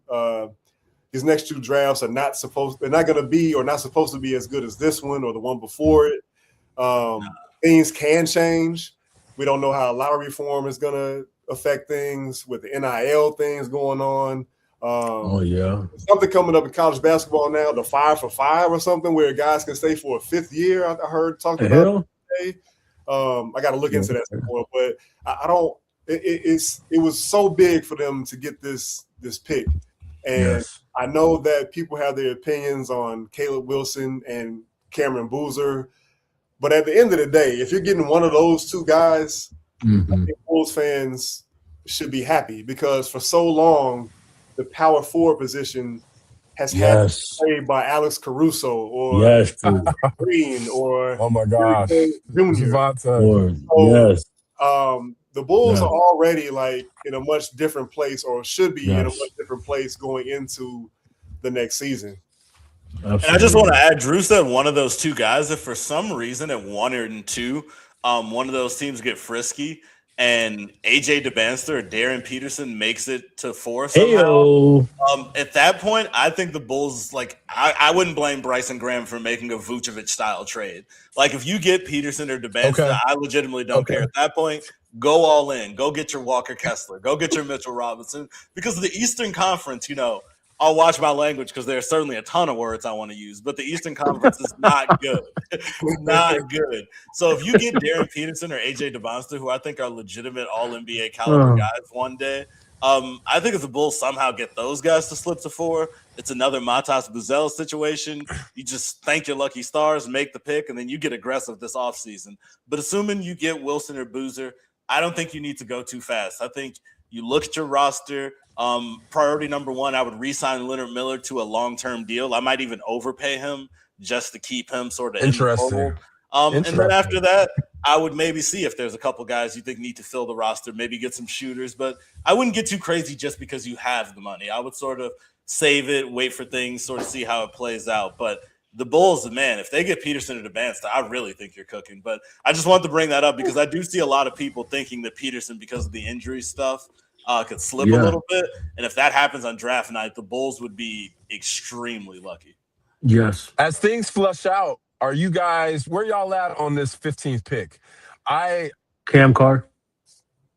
His next 2 drafts they're not going to be or not supposed to be as good as this one or the one before it. Things can change. We don't know how lottery reform is going to affect things with the NIL things going on. Something coming up in college basketball now, the 5 for 5 or something, where guys can stay for a 5th year. I heard talked about today. I got to look into that some more, but I don't. It was so big for them to get this pick, and I know that people have their opinions on Caleb Wilson and Cameron Boozer, but at the end of the day, if you're getting one of those 2 guys, I think Bulls fans should be happy because for so long, the power forward position has had to be played by Alex Caruso or Green or oh my gosh, Jr. The Bulls are already like in a much different place, or should be in a much different place going into the next season. Absolutely. And I just want to add, Drew said one of those 2 guys, if for some reason at 1 or 2, one of those teams get frisky and AJ DeBanster or Darren Peterson makes it to 4 somehow, at that point, I think the Bulls, like, I wouldn't blame Bryson Graham for making a Vucevic-style trade. Like, if you get Peterson or DeBanster, I legitimately don't care. At that point, go all in. Go get your Walker Kessler. Go get your Mitchell Robinson. Because the Eastern Conference, I'll watch my language because there are certainly a ton of words I want to use, but the Eastern Conference is not good. Not good. So if you get Darren Peterson or AJ DeBonster, who I think are legitimate all-NBA caliber guys one day, I think if the Bulls somehow get those guys to slip to 4, it's another Matas Buzelis situation. You just thank your lucky stars, make the pick, and then you get aggressive this offseason. But assuming you get Wilson or Boozer, I don't think you need to go too fast. I think you look at your roster. Priority number 1, I would re-sign Leonard Miller to a long-term deal. I might even overpay him just to keep him sort of interesting. And then after that, I would maybe see if there's a couple guys you think need to fill the roster, maybe get some shooters. But I wouldn't get too crazy just because you have the money. I would sort of save it, wait for things, sort of see how it plays out. But the Bulls, man, if they get Peterson or DeBanster, I really think you're cooking. But I just wanted to bring that up because I do see a lot of people thinking that Peterson, because of the injury stuff, could slip a little bit. And if that happens on draft night, the Bulls would be extremely lucky. Yes. As things flush out, are you guys, where y'all at on this 15th pick? Cam Carr.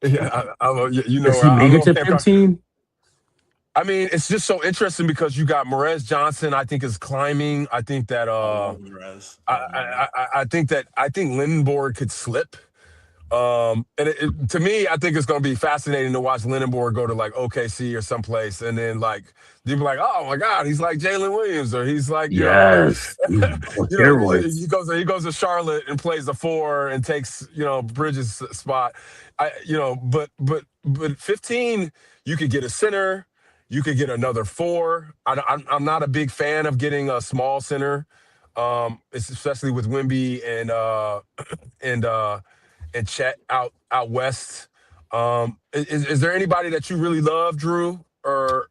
Yeah, you know, does he make it to 15? I mean, it's just so interesting because you got Morez Johnson, I think, is climbing. I think that I think Lindenborg could slip. And to me, I think it's going to be fascinating to watch Lindenborg go to like OKC or someplace, and then like they'll be like, "Oh my God, he's like Jalen Williams," or he's like, he goes to Charlotte and plays the 4 and takes Bridges' spot. But 15, you could get a center, you could get another 4. I'm not a big fan of getting a small center, especially with Wemby and Chet out west. Is there anybody that you really love, Drew, or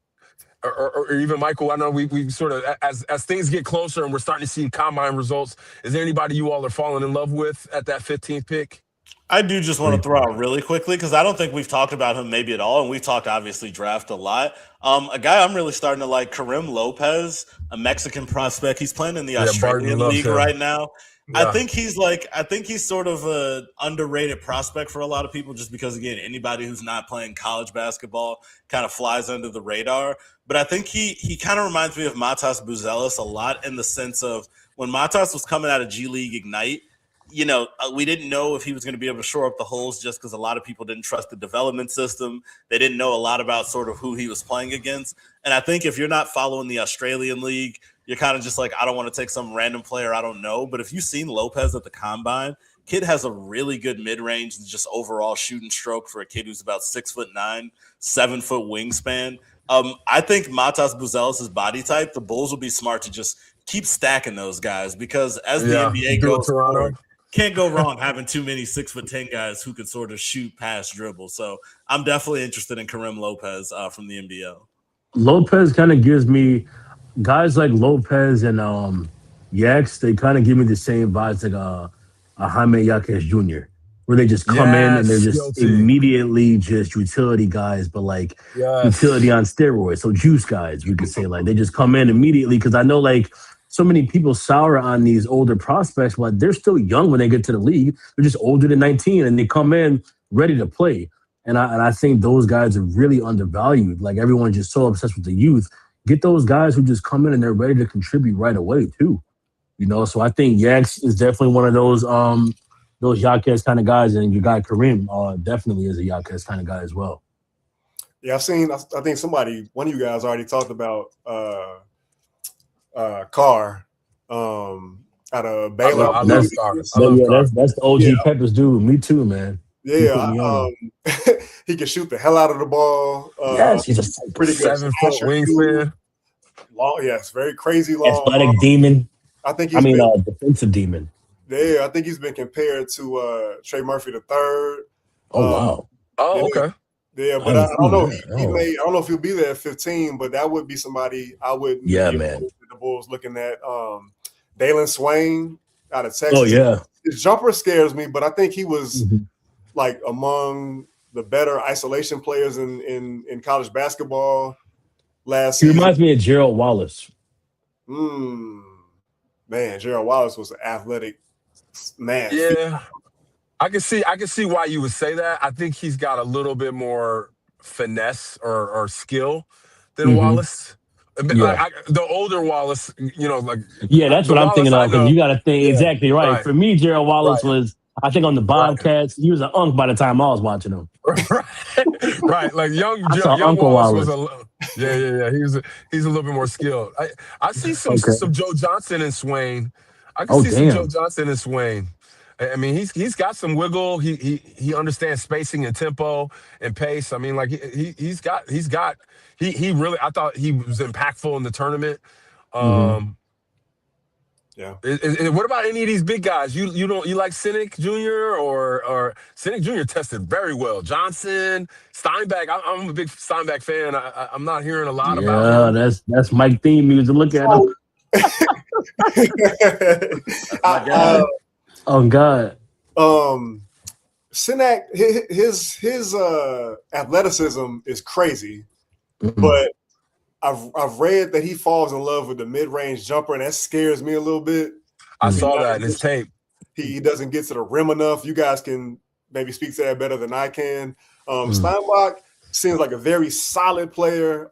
even Michael? I know we sort of, as things get closer and we're starting to see combine results, is there anybody you all are falling in love with at that 15th pick? I do just want to throw out really quickly because I don't think we've talked about him maybe at all, and we've talked obviously draft a lot. A guy I'm really starting to like, Karim Lopez, a Mexican prospect. He's playing in the Australian League right now. Yeah. I think he's sort of an underrated prospect for a lot of people just because, again, anybody who's not playing college basketball kind of flies under the radar. But I think he kind of reminds me of Matas Buzelis a lot in the sense of when Matas was coming out of G League Ignite, we didn't know if he was going to be able to shore up the holes just because a lot of people didn't trust the development system. They didn't know a lot about sort of who he was playing against. And I think if you're not following the Australian League, you're kind of just like, I don't want to take some random player I don't know. But if you've seen Lopez at the Combine, kid has a really good mid-range and just overall shooting stroke for a kid who's about 6'9", 7 foot wingspan. I think Matas Buzelis' body type, the Bulls will be smart to just keep stacking those guys because as the NBA goes forward, can't go wrong having too many 6'10" guys who could sort of shoot, pass, dribble. So I'm definitely interested in Karim Lopez from the NBL. Lopez kind of gives me guys like Lopez and Yaks, they kind of give me the same vibes like a Jaime Yaquez Jr., where they just come in and they're Yes, just guilty. immediately just utility guys, but like utility Yes. on steroids. So juice guys, we could say like they just come in immediately because I know like so many people sour on these older prospects, but they're still young when they get to the league. They're just older than 19 and they come in ready to play. And I think those guys are really undervalued. Like everyone's just so obsessed with the youth. Get those guys who just come in and they're ready to contribute right away too. So I think Yax is definitely one of those Yaquez kind of guys, and your guy Kareem definitely is a Yaquez kind of guy as well. Yeah, I think one of you guys already talked about Carr out of Baylor. I love Carr. That's the OG Peppers dude. Me too, man. Yeah, he can shoot the hell out of the ball. Yes, he's a pretty good 7-foot wingspan. Long, yes, very crazy long. Athletic demon. I think defensive demon. Yeah, I think he's been compared to Trey Murphy III. Oh wow. Oh, okay. Yeah, but I don't know. I don't know if he'll be there at 15, but that would be somebody I would. Yeah, man. The Bulls looking at Dalen Swain out of Texas. Oh yeah. His jumper scares me, but I think he was like among the better isolation players in college basketball last season. He reminds me of Gerald Wallace. Man, Gerald Wallace was an athletic man. Yeah. I can see why you would say that. I think he's got a little bit more finesse or skill than Wallace. Yeah. The older Wallace, that's what I'm thinking of, because you got to think exactly right. For me, Gerald Wallace was, I think, on the Bobcats. He was an unk by the time I was watching him. Right, like young Uncle Wallace was he's a little bit more skilled. I see some Joe Johnson and Swain. I can see some Joe Johnson and Swain. I mean, he's got some wiggle. He understands spacing and tempo and pace. I mean, like he really. I thought he was impactful in the tournament. Yeah. What about any of these big guys? You like Cynic Jr. or Cynic Jr. tested very well. Johnson, Steinbeck. I'm a big Steinbeck fan. I'm not hearing a lot about him. Yeah, that's Mike theme music. Look at him. Oh God. Cynic, his athleticism is crazy, but I've read that he falls in love with the mid-range jumper, and that scares me a little bit. I saw that in his tape. He doesn't get to the rim enough. You guys can maybe speak to that better than I can. Steinbach seems like a very solid player,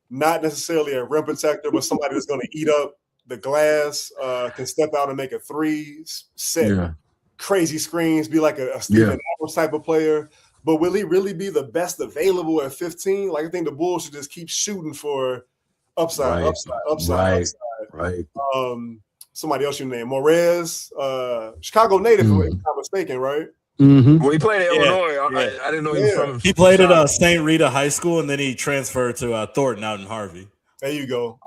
not necessarily a rim protector, but somebody that's going to eat up the glass, can step out and make a three, set crazy screens, be like a Steven Adams type of player. But will he really be the best available at 15? Like, I think the Bulls should just keep shooting for upside. Right. Somebody else you name, Morez, Chicago native, if I'm not mistaken, right? Well, he played at Illinois. I didn't know he was from. He played at St. Rita High School, and then he transferred to Thornton out in Harvey. There you go.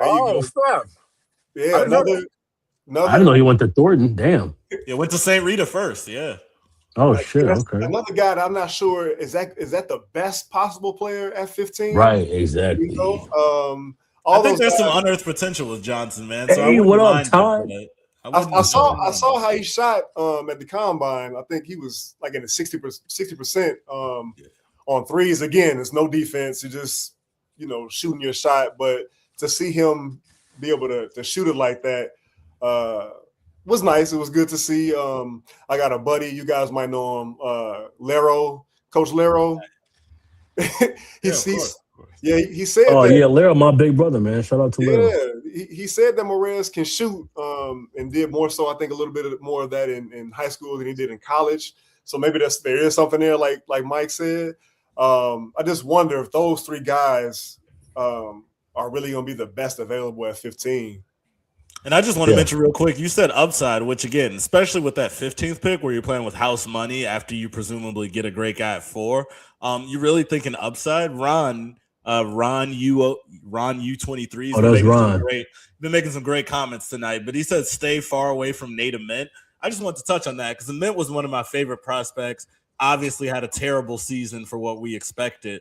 Snap. Yeah, I didn't know he went to Thornton. Damn. Yeah, went to St. Rita first. Yeah. Oh shit! Okay. Another guy that I'm not sure is that the best possible player at 15. Right. Exactly. I think there's some unearthed potential with Johnson, man. So hey, what up, Todd? I saw how he shot at the combine. I think he was like in the 60% on threes. Again, it's no defense. You're just shooting your shot. But to see him be able to shoot it like that was nice. It was good to see. I got a buddy, you guys might know him, Lero, Coach Lero. He said. Oh yeah, Lero, my big brother, man. Shout out to Lero. Yeah, he said that Morez can shoot, and did more so. I think a little bit more of that in high school than he did in college. So maybe there is something there, like Mike said. I just wonder if those three guys are really going to be the best available at 15. And I just want to mention real quick, you said upside, which again, especially with that 15th pick where you're playing with house money after you presumably get a great guy at 4, you really thinking upside? Ron U23. Oh, that's Ron. Been making some great comments tonight, but he said stay far away from Nate Mint. I just want to touch on that because Mint was one of my favorite prospects. Obviously had a terrible season for what we expected.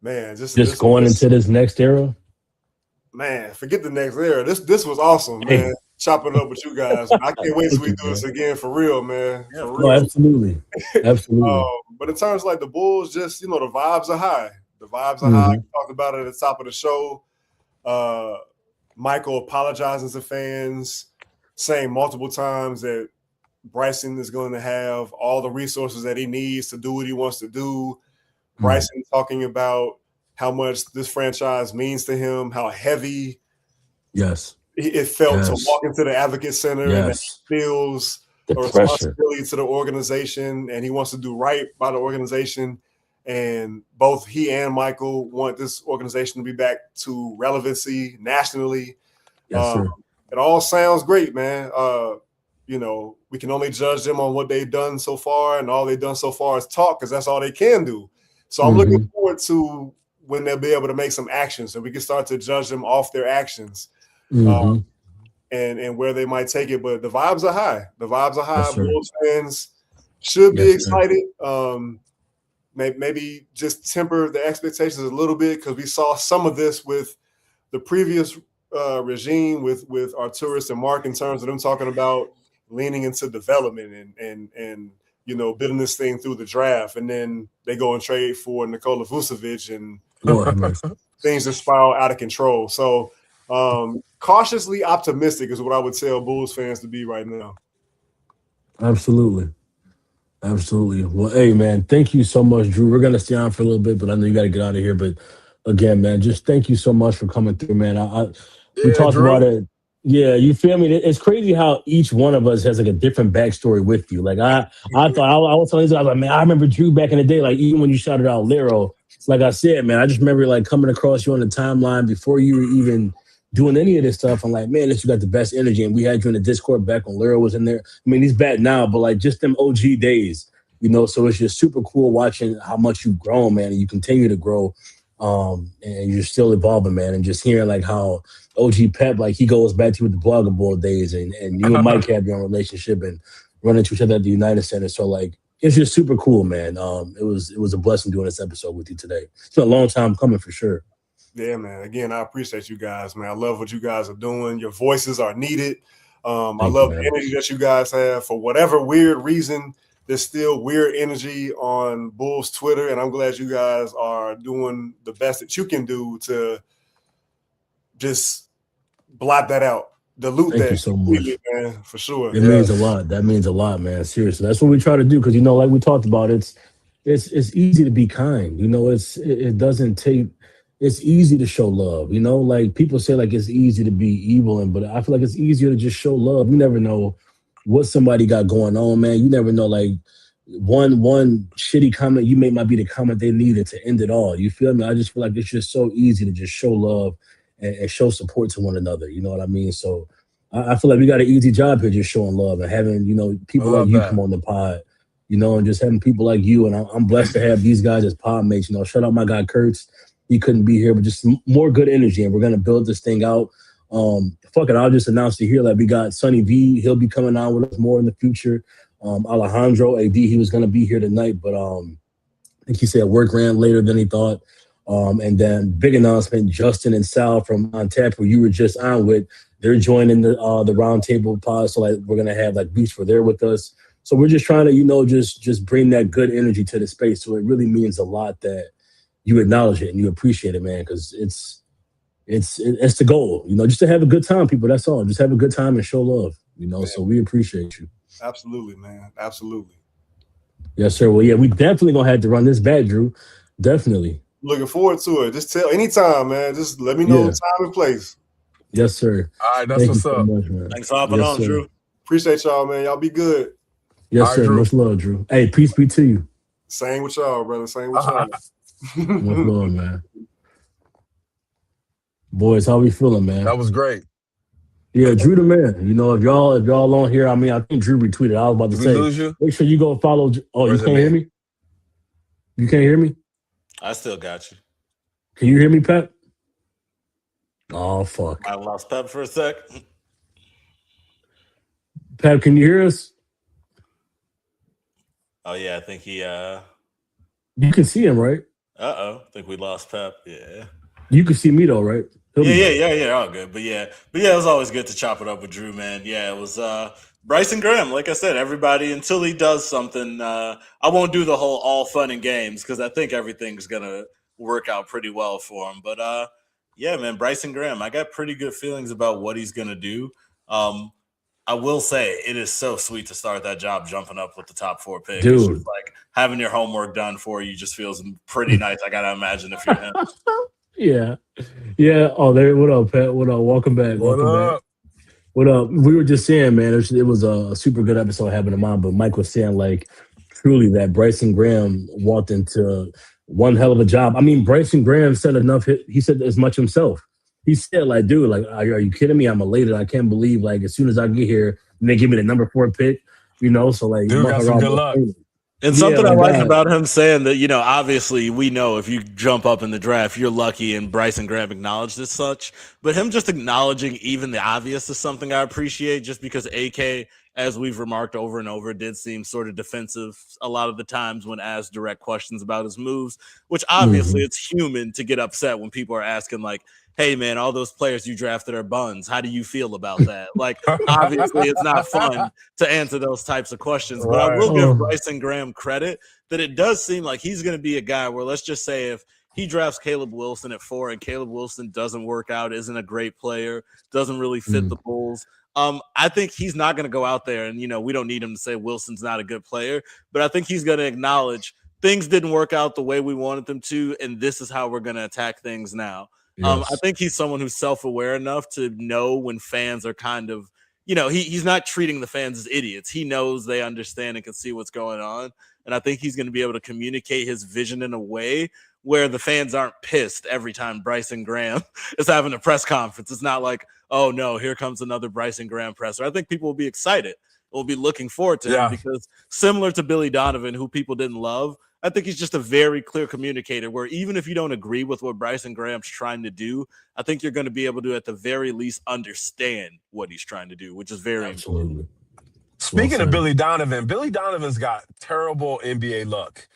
Man, Just going into this next era. Man, forget the next era. This was awesome, man. Hey. Chopping it up with you guys. I can't wait till we do this again for real, man. Yeah, for Oh, real. absolutely. Absolutely. But in terms of like the Bulls, just the vibes are high. The vibes are high. We talked about it at the top of the show. Michael apologizing to fans, saying multiple times that Bryson is going to have all the resources that he needs to do what he wants to do. Bryson talking about how much this franchise means to him, how heavy it felt to walk into the Advocate Center and that he feels a responsibility to the organization and he wants to do right by the organization. And both he and Michael want this organization to be back to relevancy nationally. Yes, sir. It all sounds great, man. We can only judge them on what they've done so far, and all they've done so far is talk because that's all they can do. So I'm looking forward to when they'll be able to make some actions and we can start to judge them off their actions and where they might take it. But the vibes are high. The vibes are high. Yes, Bulls fans should be excited. Maybe just temper the expectations a little bit because we saw some of this with the previous regime with Arturis and Mark in terms of them talking about leaning into development and building this thing through the draft, and then they go and trade for Nikola Vucevic, and things just spiral out of control. So cautiously optimistic is what I would tell Bulls fans to be right now. Absolutely. Well, hey, man, thank you so much, Drew. We're going to stay on for a little bit, but I know you got to get out of here. But again, man, just thank you so much for coming through, man. We talked about it. Yeah, you feel me? It's crazy how each one of us has like a different backstory with you. Like I thought I was telling you, I was like, man, I remember Drew back in the day. Like even when you shouted out Lero, like I said, man, I just remember like coming across you on the timeline before you were even doing any of this stuff. I'm like, man, you got the best energy. And we had you in the Discord back when Lero was in there. I mean, he's back now, but like just them OG days, So it's just super cool watching how much you've grown, man, and you continue to grow. And you're still evolving, man, and just hearing like how OG Pep, like he goes back to you with the Blogger Ball days, and you and Mike have your own relationship and running to each other at the United Center. So like it's just super cool, man. It was a blessing doing this episode with you today. It's been a long time coming for sure. Yeah, man. Again, I appreciate you guys, man. I love what you guys are doing. Your voices are needed. I love the energy that you guys have. For whatever weird reason, there's still weird energy on Bulls Twitter, and I'm glad you guys are doing the best that you can do to just blot that out, dilute that. Thank you so much, man, for sure. It means a lot. That means a lot, man. Seriously, that's what we try to do because like we talked about, it's easy to be kind. It doesn't take. It's easy to show love. Like people say, like it's easy to be evil, but I feel like it's easier to just show love. You never know what somebody got going on, man. You never know, like one shitty comment you make might be the comment they needed to end it all. You feel me? I just feel like it's just so easy to just show love and show support to one another. You know what I mean? So I feel like we got an easy job here just showing love and having, people like you come on the pod, and just having people like you. And I'm blessed to have these guys as pod mates. Shout out my guy Kurtz. He couldn't be here, but just more good energy. And we're going to build this thing out. I'll just announce it here. Like we got Sonny V. He'll be coming on with us more in the future. Alejandro AD, he was going to be here tonight, but I think he said work ran later than he thought. And then big announcement, Justin and Sal from On Tap, who you were just on with, they're joining the Roundtable pod. So like we're going to have like Beats for there with us. So we're just trying to, just bring that good energy to the space. So it really means a lot that you acknowledge it and you appreciate it, man, because it's the goal, just to have a good time, people. That's all. Just have a good time and show love, man. So we appreciate you. Absolutely, man. Absolutely. Yes, sir. Well, yeah, we definitely gonna have to run this back, Drew. Definitely. Looking forward to it. Just tell anytime, man. Just let me know time and place. Yes, sir. All right, that's what's up. Much, man. Thanks for hopping on, Drew. Appreciate y'all, man. Y'all be good. Yes, sir. Drew. Much love, Drew. Hey, peace be to you. Same with y'all, brother. Same with y'all. Much love, man. Boys, how we feeling, man? That was great. Yeah, Drew the man. If y'all on here, I mean, I think Drew retweeted. I was about to say, lose you? Make sure you go follow. Oh, you can't hear me? You can't hear me? I still got you. Can you hear me, Pep? Oh, fuck. I lost Pep for a sec. Pep, can you hear us? Oh, yeah, I think he... You can see him, right? I think we lost Pep. Yeah. You can see me though, right? Yeah. All good. But yeah, it was always good to chop it up with Drew, man. Yeah, it was Bryson Graham. Like I said, everybody until he does something. I won't do the whole all fun and games because I think everything's gonna work out pretty well for him. But yeah, man, Bryson Graham. I got pretty good feelings about what he's gonna do. I will say it is so sweet to start that job jumping up with the top 4 pick. Dude. It's just like having your homework done for you just feels pretty nice. I gotta imagine if you're him. Yeah. Oh, there. What up, Pat? What up? Welcome back. Back. What up? We were just saying, man, it was a super good episode having him on, but Mike was saying, like, truly that Bryson Graham walked into one hell of a job. I mean, Bryson Graham said enough. He said as much himself. He said, like, dude, like, are you kidding me? I'm elated. I can't believe, like, as soon as I get here, and they give me the number 4 pick, so, like, dude got some good luck. And something I like about him saying that, obviously we know if you jump up in the draft, you're lucky, and Bryson Graham acknowledged as such. But him just acknowledging even the obvious is something I appreciate, just because AK, as we've remarked over and over, did seem sort of defensive a lot of the times when asked direct questions about his moves, which obviously it's human to get upset when people are asking, like, hey, man, all those players you drafted are buns. How do you feel about that? Like, obviously, it's not fun to answer those types of questions. But I will give Bryson Graham credit that it does seem like he's going to be a guy where, let's just say, if he drafts Caleb Wilson at 4 and Caleb Wilson doesn't work out, isn't a great player, doesn't really fit the Bulls, I think he's not going to go out there and, we don't need him to say Wilson's not a good player, but I think he's going to acknowledge things didn't work out the way we wanted them to, and this is how we're going to attack things now. Yes. I think he's someone who's self-aware enough to know when fans are kind of, he's not treating the fans as idiots. He knows they understand and can see what's going on. And I think he's going to be able to communicate his vision in a way where the fans aren't pissed every time Bryson Graham is having a press conference. It's not like, oh, no, here comes another Bryson Graham presser. I think people will be excited. Will be looking forward to him because similar to Billy Donovan, who people didn't love, I think he's just a very clear communicator where even if you don't agree with what Bryson Graham's trying to do, I think you're going to be able to, at the very least, understand what he's trying to do, which is very important. Speaking of Billy Donovan's got terrible NBA luck.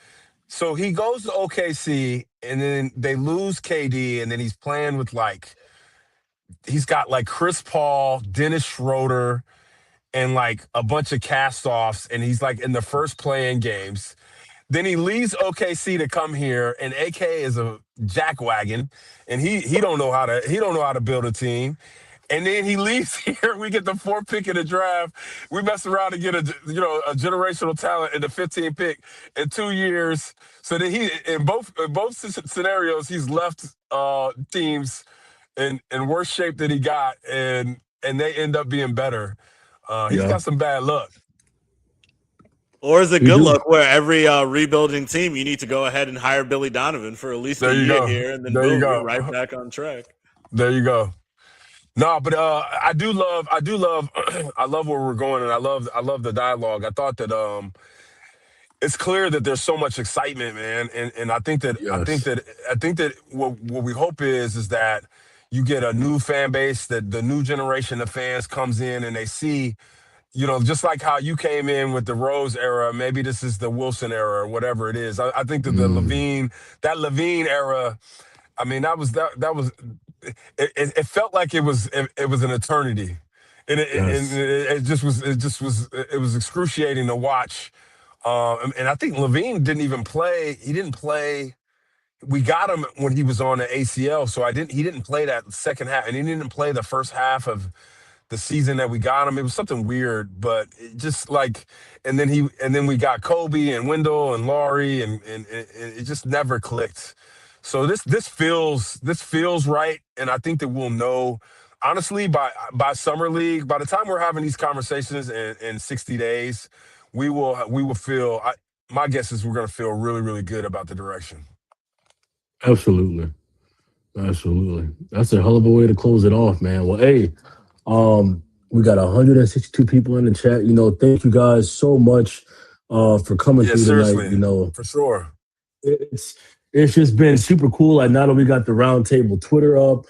So he goes to OKC, and then they lose KD, and then he's playing with, he's got, Chris Paul, Dennis Schroeder, and, a bunch of cast-offs, and he's, in the first play-in games. Then he leaves OKC to come here, and AK is a jackwagon, and he don't know how to build a team. And then he leaves here. We get the 4th pick in the draft. We mess around and get a generational talent in the 15th pick in 2 years. So that he in both scenarios he's left teams in worse shape than he got, and they end up being better. He's got some bad luck. Or is it good luck where every rebuilding team you need to go ahead and hire Billy Donovan for at least a year here, and then boom, you're right back on track. There you go. No, but I love where we're going, and I love the dialogue. I thought that it's clear that there's so much excitement, man, and I think that what we hope is that you get a new fan base, that the new generation of fans comes in and they see. Just like how you came in with the Rose era, maybe this is the Wilson era or whatever it is. I think that the Levine era, I mean, it felt like it was an eternity, and it was excruciating to watch. And I think Levine didn't even play. He didn't play. We got him when he was on the ACL, so he didn't play that second half, and he didn't play the first half of the season that we got him. It was something weird, but it just and then we got Kobe and Wendell and Laurie, and it just never clicked. So this feels right, and I think that we'll know honestly by summer league. By the time we're having these conversations in 60 days, we will feel. My guess is we're going to feel really, really good about the direction. Absolutely. That's a hell of a way to close it off, man. Well, hey. We got 162 people in the chat. Thank you guys so much for coming through tonight. For sure. It's just been super cool. Like, now that we got the Roundtable Twitter up,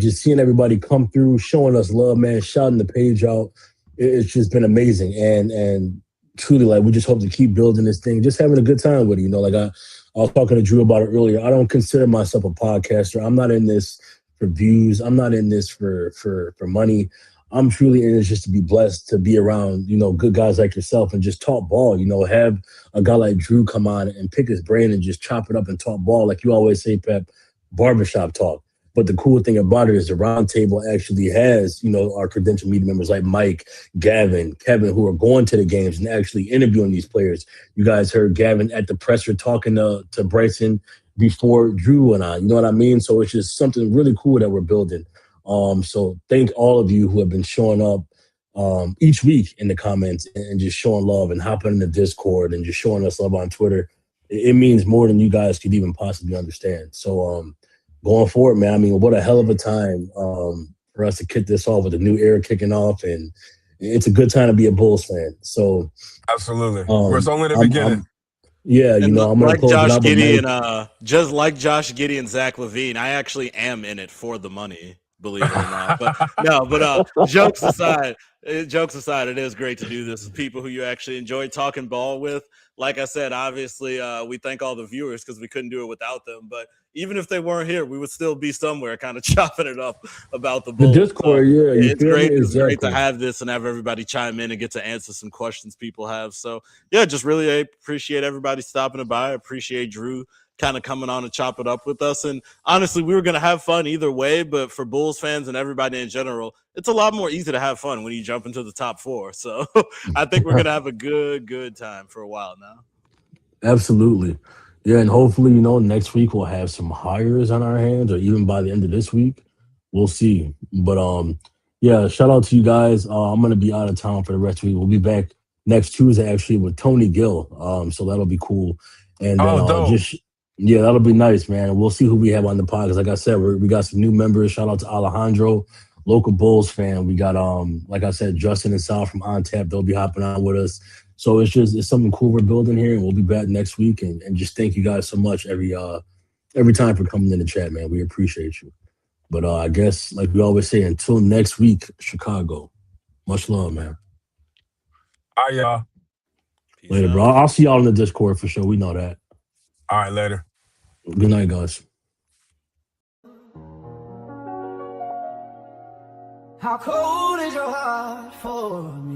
just seeing everybody come through, showing us love, man, shouting the page out. It's just been amazing. And truly, we just hope to keep building this thing, just having a good time with it. I was talking to Drew about it earlier. I don't consider myself a podcaster. I'm not in this for views. I'm not in this for money. I'm truly in this just to be blessed to be around, good guys like yourself and just talk ball. Have a guy like Drew come on and pick his brain and just chop it up and talk ball. Like you always say, Pep, barbershop talk. But the cool thing about it is the roundtable actually has, our credential media members like Mike, Gavin, Kevin, who are going to the games and actually interviewing these players. You guys heard Gavin at the presser talking to Bryson before Drew went on. You know what I mean? So it's just something really cool that we're building. So thank all of you who have been showing up each week in the comments and just showing love and hopping in the Discord and just showing us love on Twitter. It means more than you guys could even possibly understand. So going forward, man, I mean, what a hell of a time for us to kick this off with a new era kicking off. And it's a good time to be a Bulls fan. So absolutely. We're only the beginning. I'm going to close Josh it out. Giddey just like Josh Giddey and Zach LaVine, I actually am in it for the money, believe it or not. But jokes aside, it is great to do this with people who you actually enjoy talking ball with. Like I said, obviously, we thank all the viewers because we couldn't do it without them. But even if they weren't here, we would still be somewhere kind of chopping it up about the Bulls. The Discord, so it's great. Exactly. It's great to have this and have everybody chime in and get to answer some questions people have. So, yeah, just really appreciate everybody stopping by. I appreciate Drew kind of coming on and chop it up with us. And honestly, we were going to have fun either way. But for Bulls fans and everybody in general, it's a lot more easy to have fun when you jump into the top four. So I think we're going to have a good time for a while now. Absolutely. Yeah, and hopefully, next week we'll have some hires on our hands, or even by the end of this week, we'll see. But yeah, shout out to you guys. I'm gonna be out of town for the rest of the week. We'll be back next Tuesday actually with Tony Gill. So that'll be cool. And then that'll be nice, man. And we'll see who we have on the pod. Because like I said, we got some new members. Shout out to Alejandro, local Bulls fan. We got like I said, Justin and Sal from On Tap. They'll be hopping on with us. So it's something cool we're building here, and we'll be back next week. And just thank you guys so much every time for coming in the chat, man. We appreciate you. But I guess, like we always say, until next week, Chicago. Much love, man. All right, y'all. Peace Later, out. bro. I'll see y'all in the Discord for sure. We know that. All right, later. Good night, guys. How cold is your heart for me?